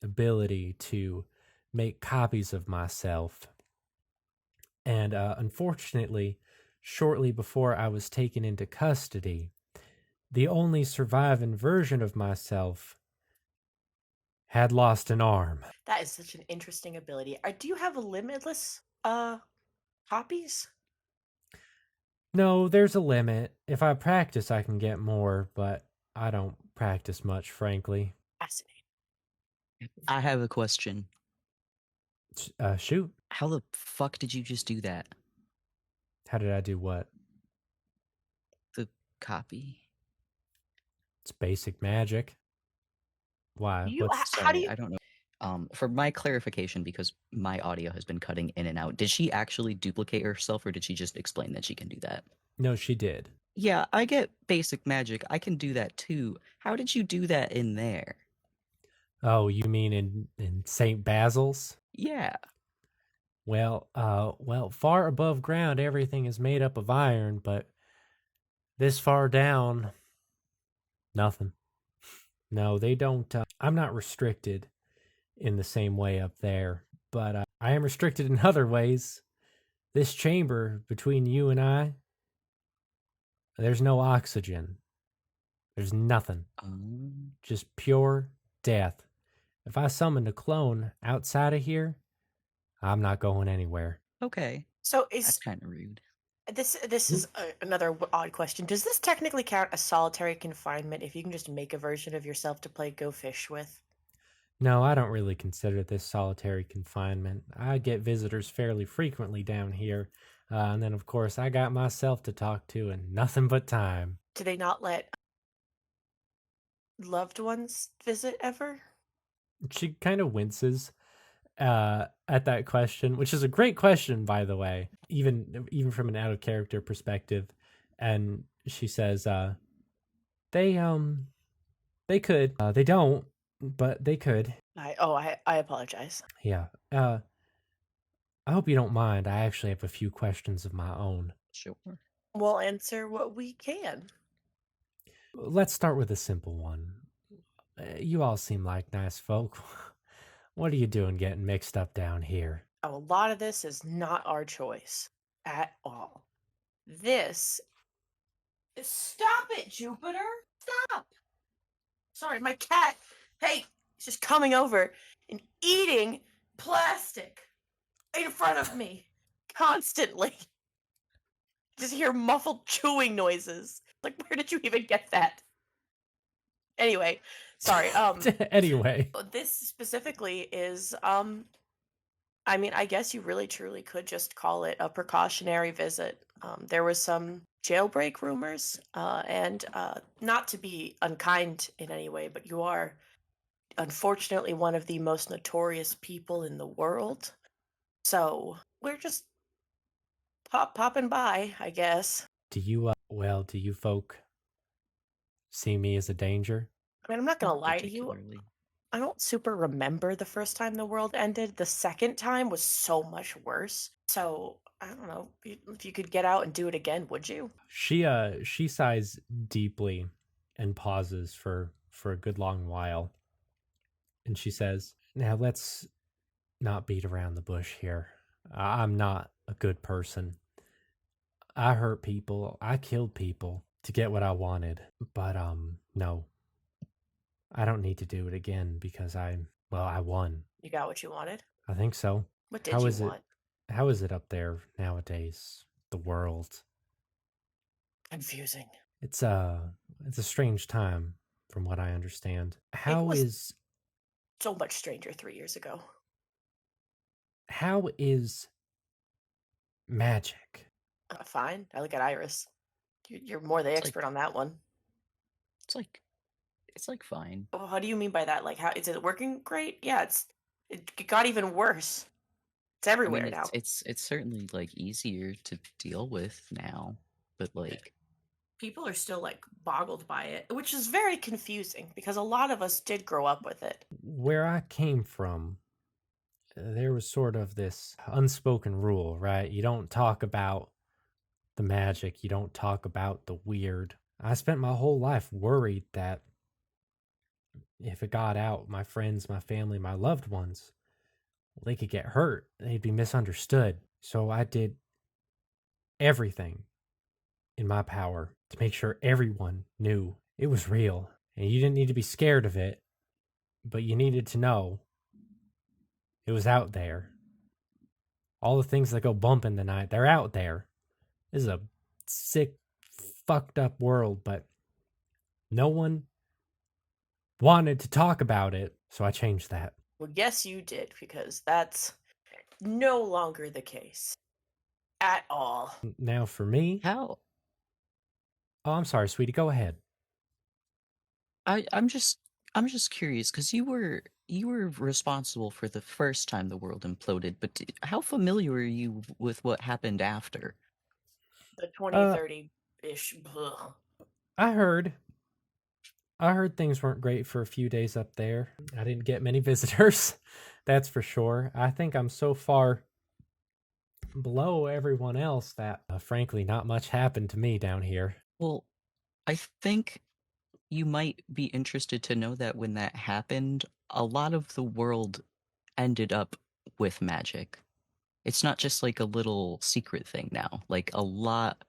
B: ability to make copies of myself. And unfortunately, shortly before I was taken into custody, the only surviving version of myself had lost an arm."
A: That is such an interesting ability. Do you have a limitless copies?
B: No, there's a limit. If I practice, I can get more, but I don't practice much, frankly.
A: Fascinating.
C: I have a question.
B: Shoot.
C: How the fuck did you just do that?
B: How did I do what?
C: copy.
B: It's basic magic. Why?
A: You,
B: What's
A: how do
C: Sorry,
A: you?
C: I don't know. For my clarification, because my audio has been cutting in and out, did she actually duplicate herself, or did she just explain that she can do that?
B: No, she did.
C: Yeah, I get basic magic. I can do that too. How did you do that in there?
B: Oh, you mean in St. Basil's?
C: Yeah.
B: Well, far above ground everything is made up of iron, but this far down, nothing. No, they don't. I'm not restricted in the same way up there, but I am restricted in other ways. This chamber between you and I, there's no oxygen. There's nothing. Just pure death. If I summoned a clone outside of here, I'm not going anywhere.
C: Okay.
A: So
C: That's
A: is
C: kind of rude.
A: this is another odd question. Does this technically count as solitary confinement if you can just make a version of yourself to play Go Fish with?
B: No, I don't really consider this solitary confinement. I get visitors fairly frequently down here. And then, of course, I got myself to talk to and nothing but time.
A: Do they not let loved ones visit ever?
B: She kind of winces at that question, which is a great question, by the way, even from an out of character perspective. And she says, they could. They don't, but they could.
A: I apologize.
B: Yeah. I hope you don't mind. I actually have a few questions of my own.
C: Sure.
A: We'll answer what we can.
B: Let's start with a simple one. You all seem like nice folk. What are you doing getting mixed up down here?
A: A lot of this is not our choice at all. This is. Stop it, Jupiter! Stop! Sorry, my cat. Hey, he's just coming over and eating plastic in front of me constantly. Just hear muffled chewing noises. Like, where did you even get that? Anyway, sorry.
B: Anyway,
A: This specifically is I mean, I guess you really truly could just call it a precautionary visit. There was some jailbreak rumors, and not to be unkind in any way, but you are unfortunately one of the most notorious people in the world. So we're just popping by, I guess.
B: do you folk see me as a danger?
A: I mean, I'm not gonna
C: Not
A: lie to you.
C: particularly.
A: I don't super remember the first time the world ended. The second time was so much worse. So I don't know if you could get out and do it again, would you?
B: She sighs deeply and pauses for a good long while. And she says, "Now let's not beat around the bush here. I'm not a good person. I hurt people. I killed people to get what I wanted. But no. I don't need to do it again because I won.
A: You got what you wanted.
B: I think so.
A: What did
B: How
A: you
B: is it?
A: want?
B: How is it up there nowadays? The world.
A: Confusing.
B: It's a strange time from what I understand. How
A: was-
B: is
A: So much stranger 3 years ago.
B: magic?
A: Fine. I look at Iris. You're more the
C: It's
A: expert on that one.
C: It's like fine.
A: Oh, how do you mean by that? Like, how is it working great? Yeah, it got even worse. It's
C: I
A: everywhere
C: mean,
A: now.
C: it's certainly like easier to deal with now, but like
A: People are still like boggled by it, which is very confusing because a lot of us did grow up with it.
B: Where I came from, there was sort of this unspoken rule, right? You don't talk about the magic, you don't talk about the weird. I spent my whole life worried that if it got out, my friends, my family, my loved ones, they could get hurt. They'd be misunderstood. So I did everything in my power to make sure everyone knew it was real. And you didn't need to be scared of it, but you needed to know it was out there. All the things that go bump in the night, they're out there. This is a sick, fucked up world, but no one wanted to talk about it, so I changed that.
A: Well, yes, you did, because that's no longer the case at all.
B: Now for me,
C: how
B: Oh, I'm sorry, sweetie. Go ahead.
C: I'm just curious because you were responsible for the first time the world imploded, but how familiar are you with what happened after?
A: The
B: Uh,
A: 2030-ish.
B: I heard. I heard things weren't great for a few days up there. I didn't get many visitors, that's for sure. I think I'm so far below everyone else that, frankly, not much happened to me down here.
C: Well, I think you might be interested to know that when that happened, a lot of the world ended up with magic. It's not just like a little secret thing now. Like a lot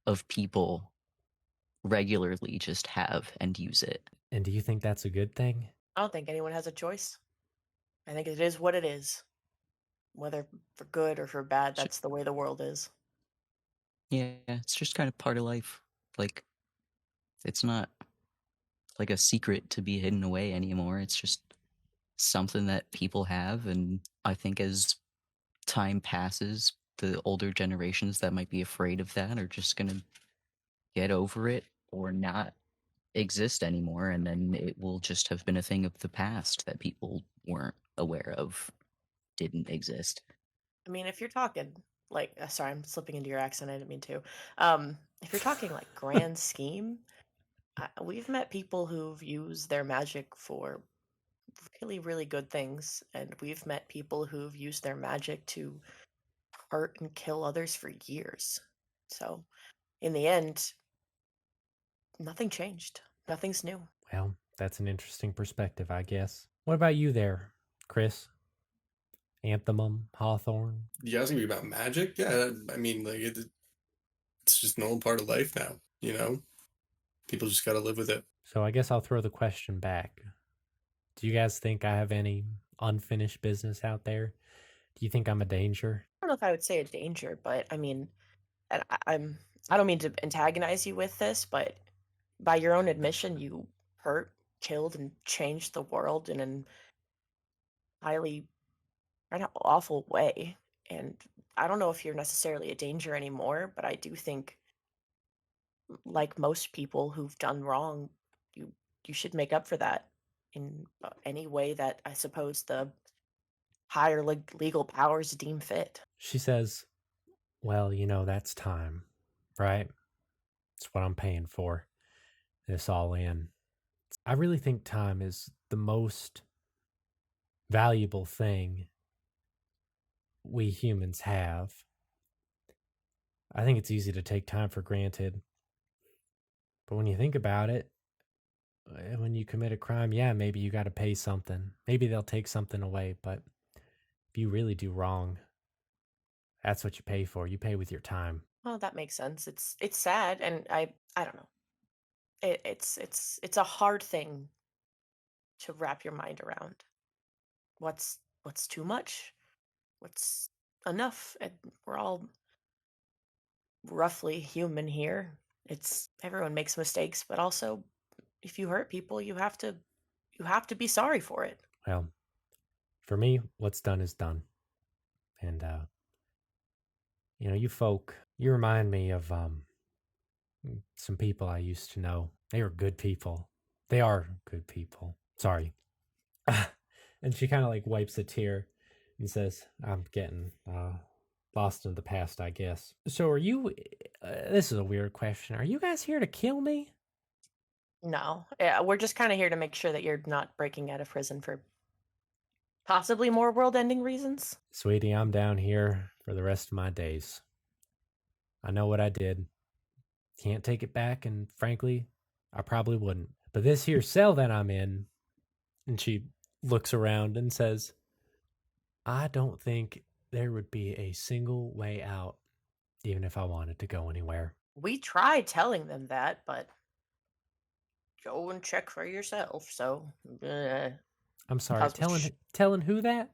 C: of people regularly just have and use it.
B: And do you think that's a good thing?
A: I don't think anyone has a choice. I think it is what it is. Whether for good or for bad,
C: Sh-
A: that's the way the world is.
C: Yeah, it's just kind of part of life. Like it's not like a secret to be hidden away anymore. It's just something that people have, and I think as time passes, the older generations that might be afraid of that are just gonna get over it or not exist anymore, and then it will just have been a thing of the past that people weren't aware of, didn't exist.
A: I mean, if you're talking like, sorry, I'm slipping into your accent. I didn't mean to. If you're talking like grand scheme, we've met people who've used their magic for really, really good things, and we've met people who've used their magic to hurt and kill others for years. So, in the end, nothing changed. Nothing's new.
B: Well, that's an interesting perspective, I guess. What about you there, Chris? Anthemum, Hawthorne?
D: You asking me about magic? Yeah, I mean, like it's just a normal part of life now. You know, people just got to live with it.
B: So I guess I'll throw the question back. Do you guys think I have any unfinished business out there? Do you think I'm a danger?
A: I don't know if I would say a danger, but I mean, and I don't mean to antagonize you with this, but by your own admission, you hurt, killed, and changed the world in an highly kind of awful way. And I don't know if you're necessarily a danger anymore, but I do think, like most people who've done wrong, you you should make up for that in any way that I suppose the higher legal powers deem fit.
B: She says, well, that's time, right? It's what I'm paying for. This all in. I really think time is the most valuable thing we humans have. I think it's easy to take time for granted. But when you think about it, when you commit a crime, yeah, maybe you got to pay something. Maybe they'll take something away. But if you really do wrong, that's what you pay for. You pay with your time.
A: Well, that makes sense. It's sad, and I don't know. It's a hard thing to wrap your mind around. What's too much? What's enough? And we're all roughly human here. It's everyone makes mistakes, but also if you hurt people, you have to be sorry for it.
B: Well, for me, what's done is done. And, you folk, you remind me of some people I used to know. They were good people. They are good people. Sorry. And she kind of like wipes a tear and says, I'm getting lost in the past, I guess. So are you, this is a weird question. Are you guys here to kill me?
A: No, yeah, we're just kind of here to make sure that you're not breaking out of prison for possibly more world-ending reasons.
B: Sweetie, I'm down here for the rest of my days. I know what I did. Can't take it back, and frankly, I probably wouldn't. But this here cell that I'm in, and she looks around and says, I don't think there would be a single way out, even if I wanted to go anywhere.
A: We tried telling them that, but go and check for yourself. So,
B: I'm sorry,
A: Cosmo,
B: telling who that?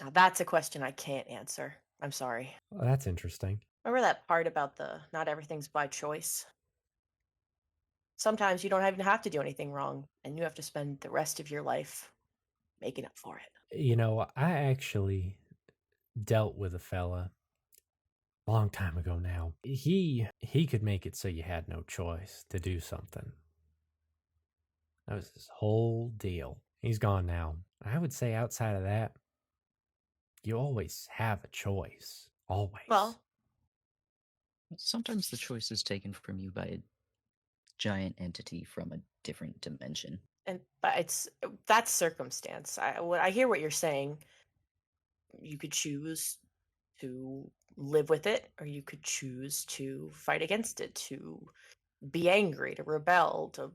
A: now that's a question I can't answer. I'm sorry.
B: Well, that's interesting.
A: Remember that part about the not everything's by choice? Sometimes you don't even have to do anything wrong, and you have to spend the rest of your life making up for it.
B: I actually dealt with a fella long time ago now. He could make it so you had no choice to do something. That was his whole deal. He's gone now. I would say outside of that, you always have a choice. Always.
A: Well,
C: Sometimes the choice is taken from you by a giant entity from a different dimension.
A: but that's circumstance. I hear what you're saying. You could choose to live with it, or you could choose to fight against it, to be angry, to rebel, to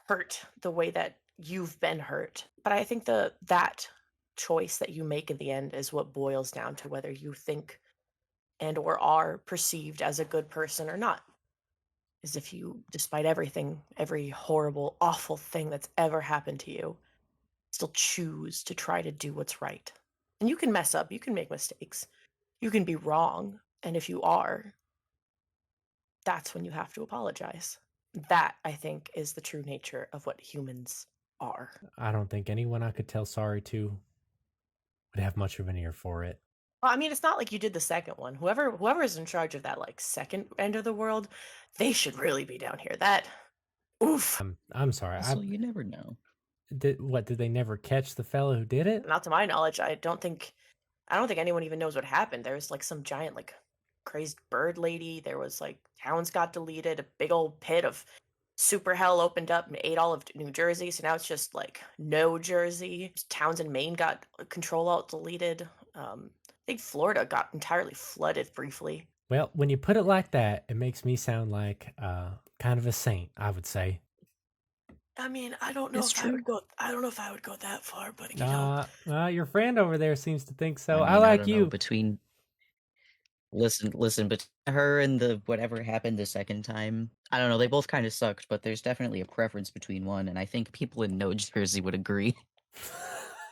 A: hurt the way that you've been hurt. But I think that choice that you make in the end is what boils down to whether you think and or are perceived as a good person or not. Is if you, despite everything, every horrible, awful thing that's ever happened to you, still choose to try to do what's right. And you can mess up, you can make mistakes, you can be wrong. And if you are, that's when you have to apologize. That, I think, is the true nature of what humans are.
B: I don't think anyone I could tell sorry to would have much of an ear for it.
A: Well, I mean, it's not like you did the second one. Whoever's in charge of that like second end of the world, they should really be down here. That oof.
B: I'm sorry.
C: So you never know.
B: Did they never catch the fellow who did it?
A: Not to my knowledge. I don't think anyone even knows what happened. There was like some giant like crazed bird lady. There was like towns got deleted. A big old pit of super hell opened up and ate all of New Jersey. So now it's just like no Jersey. Towns in Maine got control alt deleted. I think Florida got entirely flooded briefly.
B: Well, when you put it like that, it makes me sound like kind of a saint, I would say.
A: I mean, I don't know
C: It's
A: if I
C: true.
A: would go. I don't know if I would go that far, but you know,
B: Your friend over there seems to think so.
C: I
B: I
C: mean,
B: like
C: don't know,
B: you.
C: between listen, between her and the whatever happened the second time, I don't know, they both kind of sucked, but there's definitely a preference between one, and I think people in No Jersey would agree.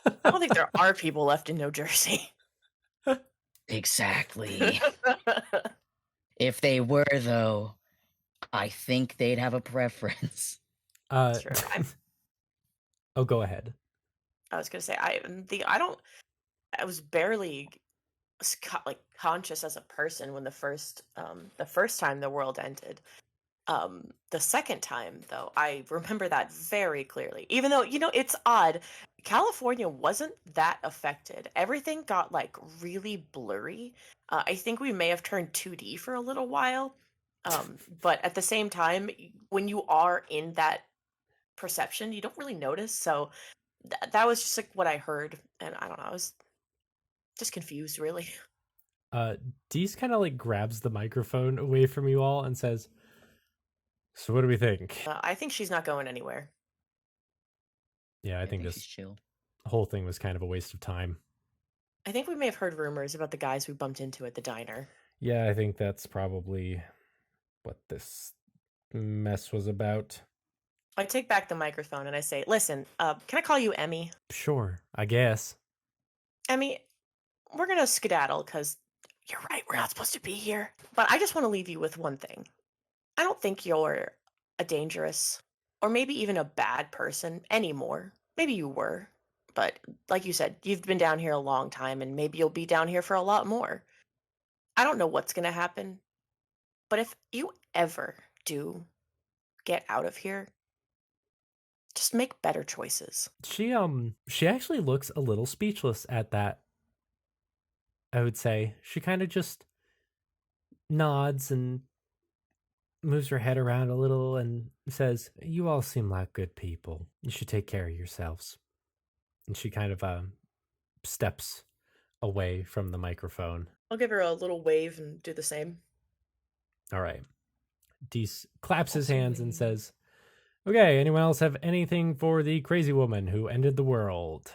A: I don't think there are people left in New Jersey.
C: Exactly. If they were, though, I think they'd have a preference.
A: Sure.
B: Oh, go ahead.
A: I was gonna say I was barely like conscious as a person when the first time the world ended. The second time though, I remember that very clearly. Even though, it's odd, California wasn't that affected. Everything got like really blurry. I think we may have turned 2D for a little while. But at the same time, when you are in that perception, you don't really notice. So that was just like what I heard, and I don't know, I was just confused, really.
B: Dees kind of like grabs the microphone away from you all and says, "So what do we think?"
A: I think she's not going anywhere.
B: Yeah, I think
C: she's
B: this
C: chill.
B: whole thing was kind of a waste of time.
A: I think we may have heard rumors about the guys we bumped into at the diner.
B: Yeah, I think that's probably what this mess was about.
A: I take back the microphone and I say, "Listen, can I call you Emmy?
B: Sure, I guess.
A: Emmy, we're gonna skedaddle because you're right, we're not supposed to be here. But I just want to leave you with one thing. I don't think you're a dangerous or maybe even a bad person anymore. Maybe you were, but like you said, you've been down here a long time and maybe you'll be down here for a lot more. I don't know what's gonna happen, but if you ever do get out of here, just make better choices."
B: She actually looks a little speechless at that. I would say she kind of just nods and moves her head around a little and says, "You all seem like good people. You should take care of yourselves." And she kind of steps away from the microphone.
A: I'll give her a little wave and do the same.
B: All right. Dees claps his
C: Also
B: hands and
C: wave.
B: says, "Okay, anyone else have anything for the crazy woman who ended the world?"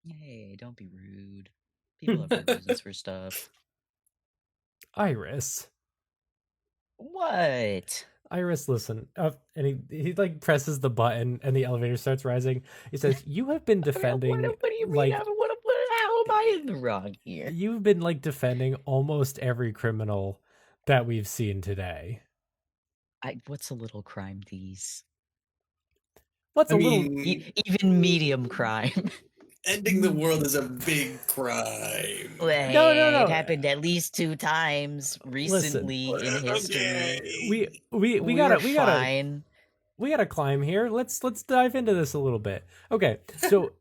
C: Hey, don't be rude. People have their reasons for stuff.
B: Iris.
C: What?
B: Iris, listen. And he like presses the button and the elevator starts rising. He says, "You have been defending
C: What do you mean?
B: like
C: How am I in the wrong here?
B: you've been like defending almost every criminal that we've seen today."
C: What's a little crime, these?
B: What's
D: I
B: a little
D: mean,
C: Even medium crime.
D: ending the world is a big crime.
C: Well,
B: No.
C: it happened at least 2 times recently in history.
D: Okay.
B: We
C: We're
B: gotta
C: fine.
B: climb here. Let's dive into this a little bit. Okay, so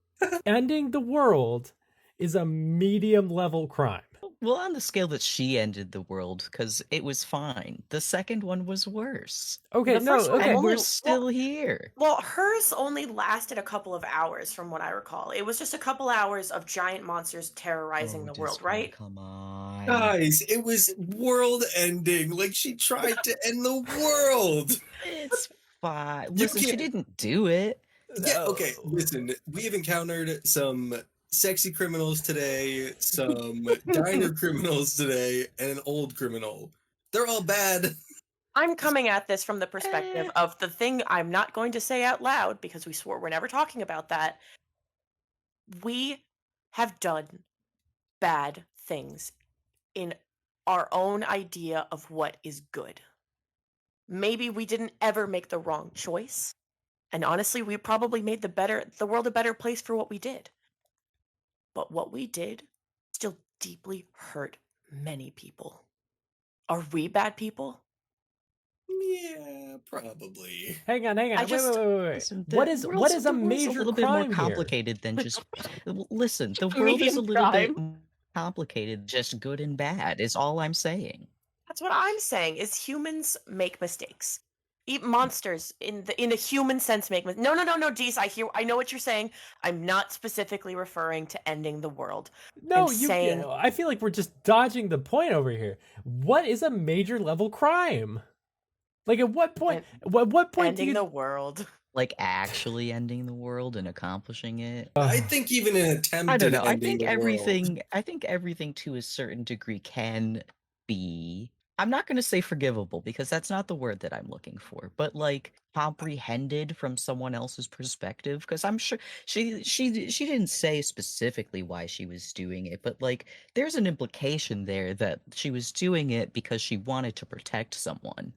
B: ending the world is a medium level crime.
C: Well, on the scale that she ended the world, because it was fine. The second one was worse.
B: Okay,
A: The first one
C: And
A: only-
C: we're still here.
A: Well, hers only lasted a couple of hours, from what I recall. It was just a couple hours of giant monsters terrorizing the world,
C: Discord,
A: right?
C: Come on.
D: Guys, it was world ending. Like she tried to end the world.
C: It's fine.
D: You
C: Listen, she
D: can't-
C: didn't do it.
D: Yeah, okay. Listen, we have encountered some sexy criminals today, some diner criminals today, and an old criminal. They're all bad.
A: I'm coming at this from the perspective of the thing I'm not going to say out loud because we swore we're never talking about that. We have done bad things in our own idea of what is good. Maybe we didn't ever make the wrong choice. And honestly, we probably made the world a better place for what we did. But what we did still deeply hurt many people. Are we bad people?
D: Yeah, probably.
B: Hang on. Wait.
C: Listen,
B: What is
C: the
B: a
C: world's a
B: major
C: little bit
B: crime
C: more
B: here?
C: complicated than just. Listen, the world is a
A: Medium
C: little bit
A: crime.
C: more complicated, just good and bad. Is all I'm saying.
A: That's what I'm saying. Is humans make mistakes. Monsters in a human sense make mistakes. No, Dees, I know what you're saying. I'm not specifically referring to ending the world.
B: No,
A: I'm saying
B: I feel like we're just dodging the point over here. What is a major level crime? Like at what point? At what point do
A: ending
B: you?
A: the world.
C: Like actually ending the world and accomplishing it.
D: I think even an attempt
C: I don't
D: at
C: know. I
D: ending
C: think
D: the world.
C: everything to a certain degree can be. I'm not going to say forgivable because that's not the word that I'm looking for, but like comprehended from someone else's perspective. Because I'm sure she didn't say specifically why she was doing it, but like there's an implication there that she was doing it because she wanted to protect someone.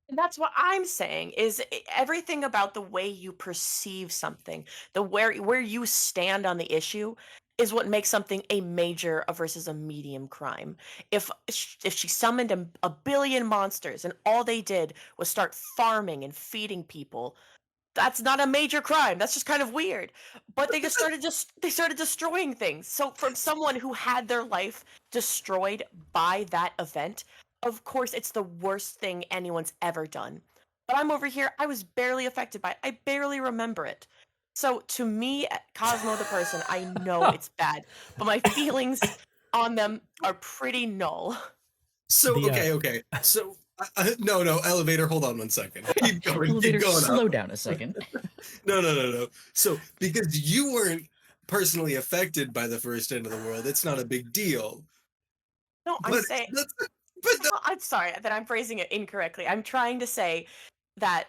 A: And that's what I'm saying is everything about the way you perceive something, the where you stand on the issue is what makes something a major versus a medium crime. If she summoned a billion monsters and all they did was start farming and feeding people, that's not a major crime. That's just kind of weird. But they started destroying things. So from someone who had their life destroyed by that event, of course it's the worst thing anyone's ever done. But I'm over here, I was barely affected by it. I barely remember it. So to me, Cosmo the person, I know it's bad, but my feelings on them are pretty null.
D: So
B: The,
D: okay. So no, elevator. Hold on one second. Keep going.
C: Elevator,
D: keep going
C: slow
D: up.
C: down a second.
D: No. So because you weren't personally affected by the first end of the world, it's not a big deal.
A: No, I'm
D: But
A: saying
D: but
A: I'm sorry that I'm phrasing it incorrectly. I'm trying to say that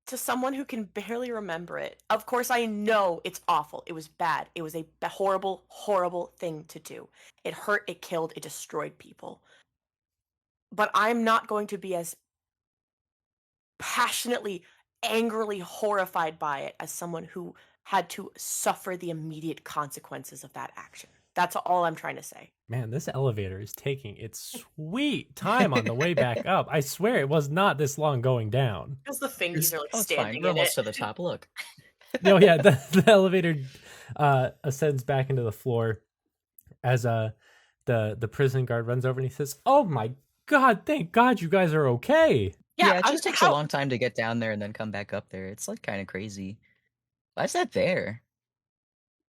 A: to someone who can barely remember it, of course I know it's awful. It was bad. It was a horrible, horrible thing to do. It hurt, it killed, it destroyed people. But I'm not going to be as passionately, angrily horrified by it as someone who had to suffer the immediate consequences of that action. That's all I'm trying to say.
B: Man, this elevator is taking its sweet time on the way back up. I swear it was not this long going down.
A: Because the fingies are like
C: Oh, it's fine.
A: standing
C: We're
A: in
C: almost
A: it.
C: to the top. Look.
B: No, yeah, the elevator ascends back into the floor as the prison guard runs over and he says, "Oh my God, thank God you guys are okay."
C: Yeah, it just takes a long time to get down there and then come back up there. It's like kind of crazy. Why is that there?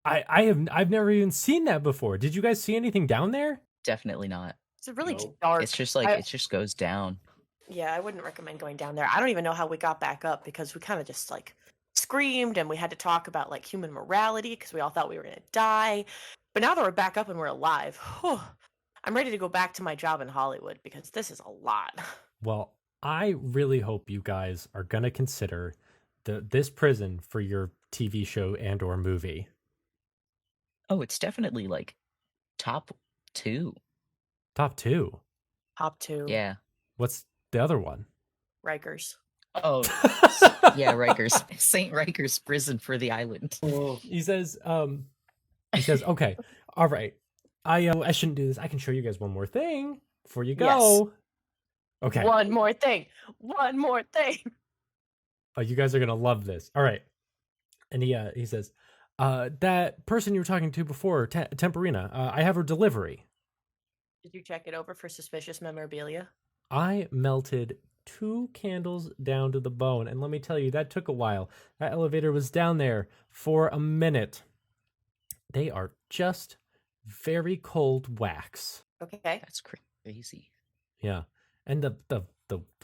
B: I've never even seen that before. Did you guys see anything down there?
C: Definitely not.
A: It's really
D: No.
A: dark.
C: It's just like it just goes down.
A: Yeah, I wouldn't recommend going down there. I don't even know how we got back up because we kind of just like screamed and we had to talk about like human morality because we all thought we were going to die. But now that we're back up and we're alive, whew, I'm ready to go back to my job in Hollywood because this is a lot.
B: Well, I really hope you guys are going to consider this prison for your TV show and or movie.
C: Oh, it's definitely like top 2.
B: Top 2.
A: Top 2.
C: Yeah.
B: What's the other one?
A: Rikers.
C: Oh, yeah, Rikers. St. Rikers prison for the island.
D: Oh,
B: He says, He says, "Okay, all right. I shouldn't do this. I can show you guys one more thing before you
A: Yes.
B: go." Okay.
A: One more thing. One more thing.
B: Oh, you guys are gonna love this. All right. And he says, that person you were talking to before, Temperina, I have her delivery.
A: Did you check it over for suspicious memorabilia?
B: I melted 2 candles down to the bone, and let me tell you, that took a while. That elevator was down there for a minute. They are just very cold wax.
A: Okay.
C: That's crazy.
B: Yeah, and the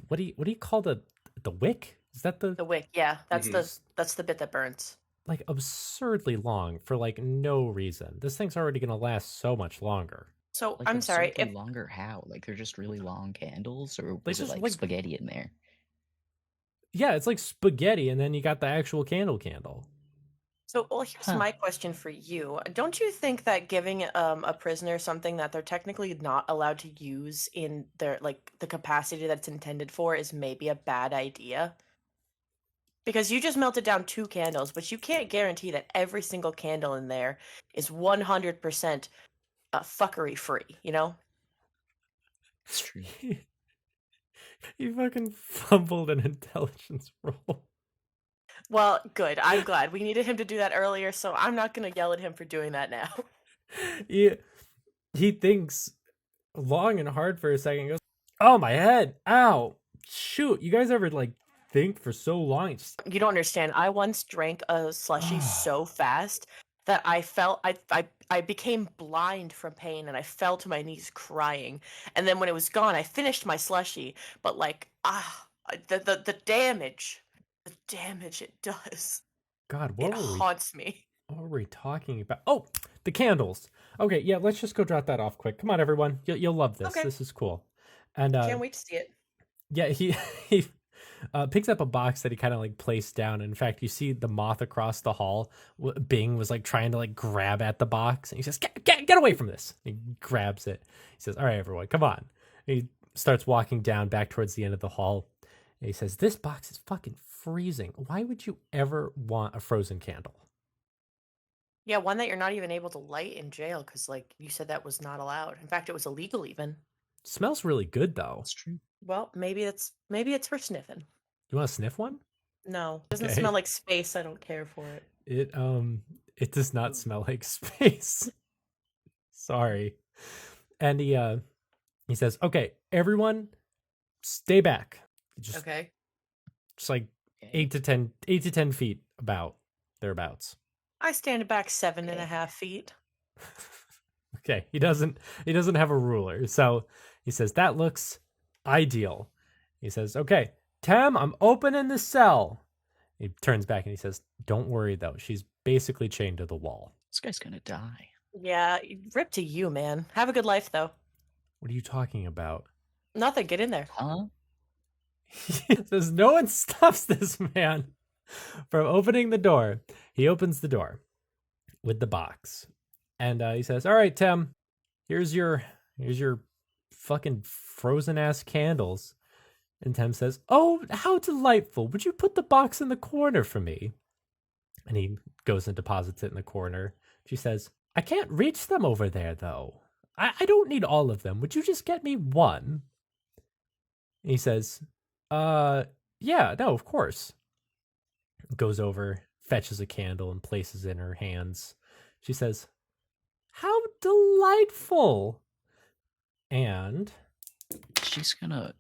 B: what do you call the wick? Is that the
A: wick, yeah. That's
D: Mhm.
A: that's the bit that burns.
B: like absurdly long for like no reason? This thing's already gonna last so much longer.
A: So
C: Like
A: I'm sorry.
C: absurdly longer how? Like they're just really long candles, or
B: They
C: was it
B: just,
C: like
B: like-
C: spaghetti in there?
B: Yeah, it's like spaghetti, and then you got the actual candle.
A: So, well, here's
C: Huh.
A: my question for you. Don't you think that giving a prisoner something that they're technically not allowed to use in their like the capacity that it's intended for is maybe a bad idea? Because you just melted down 2 candles, but you can't guarantee that every single candle in there is 100% fuckery free, you know?
C: It's true.
B: He fucking fumbled an intelligence roll.
A: Well, good. I'm glad. We needed him to do that earlier, so I'm not going to yell at him for doing that now.
B: He thinks long and hard for a second. And goes, "Oh, my head! Ow! Shoot! You guys ever like think for so long?" It's just,
A: You don't understand. I once drank a slushy so fast that I became blind from pain and I fell to my knees crying. And then when it was gone, I finished my slushy, but like the damage it does.
B: God,
A: It haunts me.
B: what were we talking about? Oh, the candles. Okay, yeah, let's just go drop that off quick. Come on, everyone. You'll love this.
A: Okay.
B: This is cool. And
A: Can't wait to see it.
B: yeah, he picks up a box that he kind of like placed down. In fact, you see the moth across the hall. Bing was like trying to like grab at the box, and he says, "Get away from this!" He grabs it. He says, "All right, everyone, come on." And he starts walking down back towards the end of the hall. And he says, "This box is fucking freezing. Why would you ever want a frozen candle?"
A: Yeah, one that you're not even able to light in jail because, like, you said that was not allowed. In fact, it was illegal even.
B: Smells really good though.
C: It's true.
A: Well, maybe it's for sniffing.
B: You want to sniff one?
A: No, doesn't
B: Okay.
A: smell like space. I don't care for it.
B: It does not smell like space. Sorry. And he says, "Okay, everyone, stay back. Just
A: Okay.
B: like
C: Okay.
B: 8 to 10 feet about thereabouts."
A: I stand back 7.5 feet.
B: Okay, he doesn't have a ruler, so he says that looks ideal. He says, "Okay, Tem, I'm opening the cell." He turns back and he says, "Don't worry though, she's basically chained to the wall."
C: This guy's gonna die.
A: Yeah, rip to you, man. Have a good life, though.
B: What are you talking about?
A: Nothing. Get in there.
C: Huh?
B: He says no one stops this man from opening the door. He opens the door with the box, and he says, "All right, Tem, here's your fucking frozen ass candles." And Tem says, "Oh, how delightful! Would you put the box in the corner for me?" And he goes and deposits it in the corner. She says, "I can't reach them over there, though. I don't need all of them. Would you just get me one?" And he says, yeah, no, of course." Goes over, fetches a candle, and places it in her hands. She says, "How delightful!" And
C: She's gonna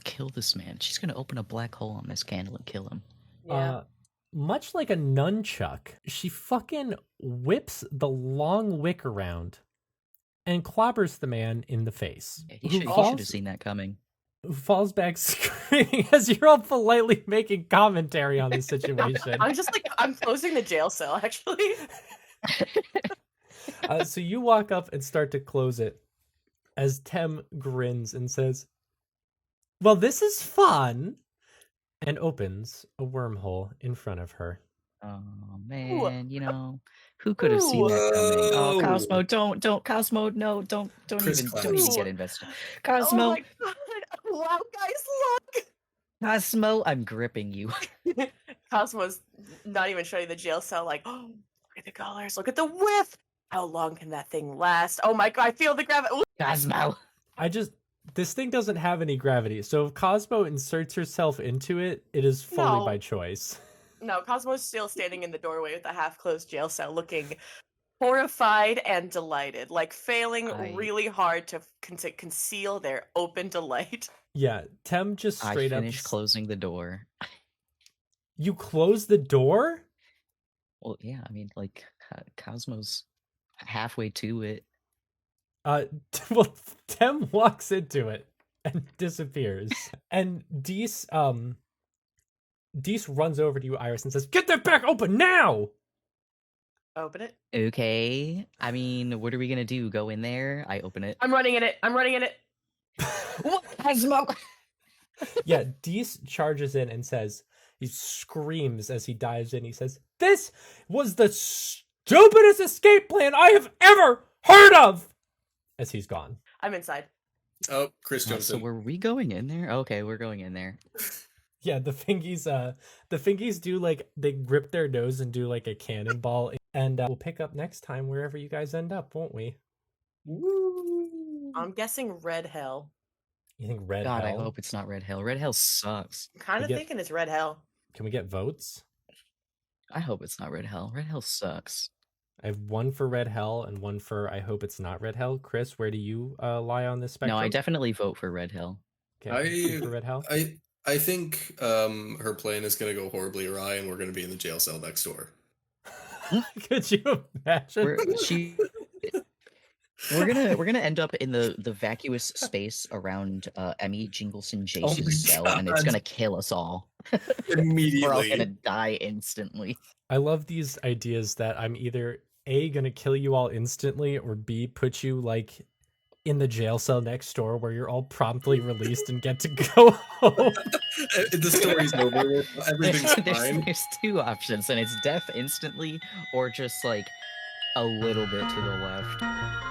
C: kill this man. She's gonna open a black hole on this candle and kill him.
A: Yeah.
B: much like a nunchuck, she fucking whips the long wick around and clobbers the man in the face.
C: Yeah,
B: who
C: he should
B: falls-
C: have seen that coming.
B: who falls back screaming as you're all politely making commentary on the situation.
A: I'm closing the jail cell, actually.
B: So you walk up and start to close it as Tem grins and says, "Well, this is fun," and opens a wormhole in front of her.
C: Oh man, who could have seen that coming? Oh,
D: Whoa.
C: Cosmo, don't, Cosmo, no, don't
D: Chris
C: even
D: Clowns.
C: get invested.
A: Oh
C: Cosmo,
A: my god! Wow, guys,
C: Cosmo, I'm gripping you.
A: look! Cosmo's not even showing the jail cell. Like, oh, look at the colors. Look at the width. How long can that thing last? Oh my god, I feel the gravity.
C: Cosmo.
B: This thing doesn't have any gravity, so if Cosmo inserts herself into it, it is fully by
A: No.
B: choice.
A: No, Cosmo's still standing in the doorway with a half-closed jail cell, looking horrified and delighted, like failing really hard to conceal their open delight.
B: Yeah, Tem just
C: I
B: straight up.
C: finished closing the door.
B: You closed the door?
C: Well, yeah, I mean, like, Cosmo's halfway to it.
B: Well, Tem walks into it and disappears, and Dees runs over to you, Iris, and says, "Get that back open now!"
A: Open it.
C: Okay. I mean, what are we gonna do? Go in there? I open it.
A: I'm running in it. I'm running in it.
C: What? Cosmo!
B: Yeah, Dees charges in and says, he screams as he dives in. He says, "This was the stupidest escape plan I have ever heard of!" As he's gone.
A: I'm inside.
D: Oh, Chris jumps
C: So
D: in.
C: were we going in there? Okay, we're going in there.
B: Yeah, the fingies do like, they grip their nose and do like a cannonball, and we'll pick up next time wherever you guys end up, won't we?
D: Woo!
A: I'm guessing red hell.
B: You think red
C: God,
B: hell?
C: I hope it's not Red Hell. Red Hell sucks.
A: I'm kind of
B: get-
A: thinking it's red hell.
B: Can we get votes?
C: I hope it's not Red Hell. Red Hell sucks.
B: I have one for red hell and one for I hope it's not red hell. Chris, where do you lie on this spectrum?
C: No, I definitely vote for Red Hell.
B: Okay, for red hell.
D: I think her plan is going to go horribly awry, and we're going to be in the jail cell next door.
B: Could you imagine?
C: We're gonna end up in the vacuous space around Emmy Jingleson Jason's cell, and it's
D: God.
C: gonna kill us all.
D: Immediately.
C: We're all gonna die instantly.
B: I love these ideas that I'm either A, gonna kill you all instantly, or B, put you like in the jail cell next door where you're all promptly released and get to go home.
D: The story's over. Everything's fine.
C: There's two options, and it's death instantly or just like a little bit to the left.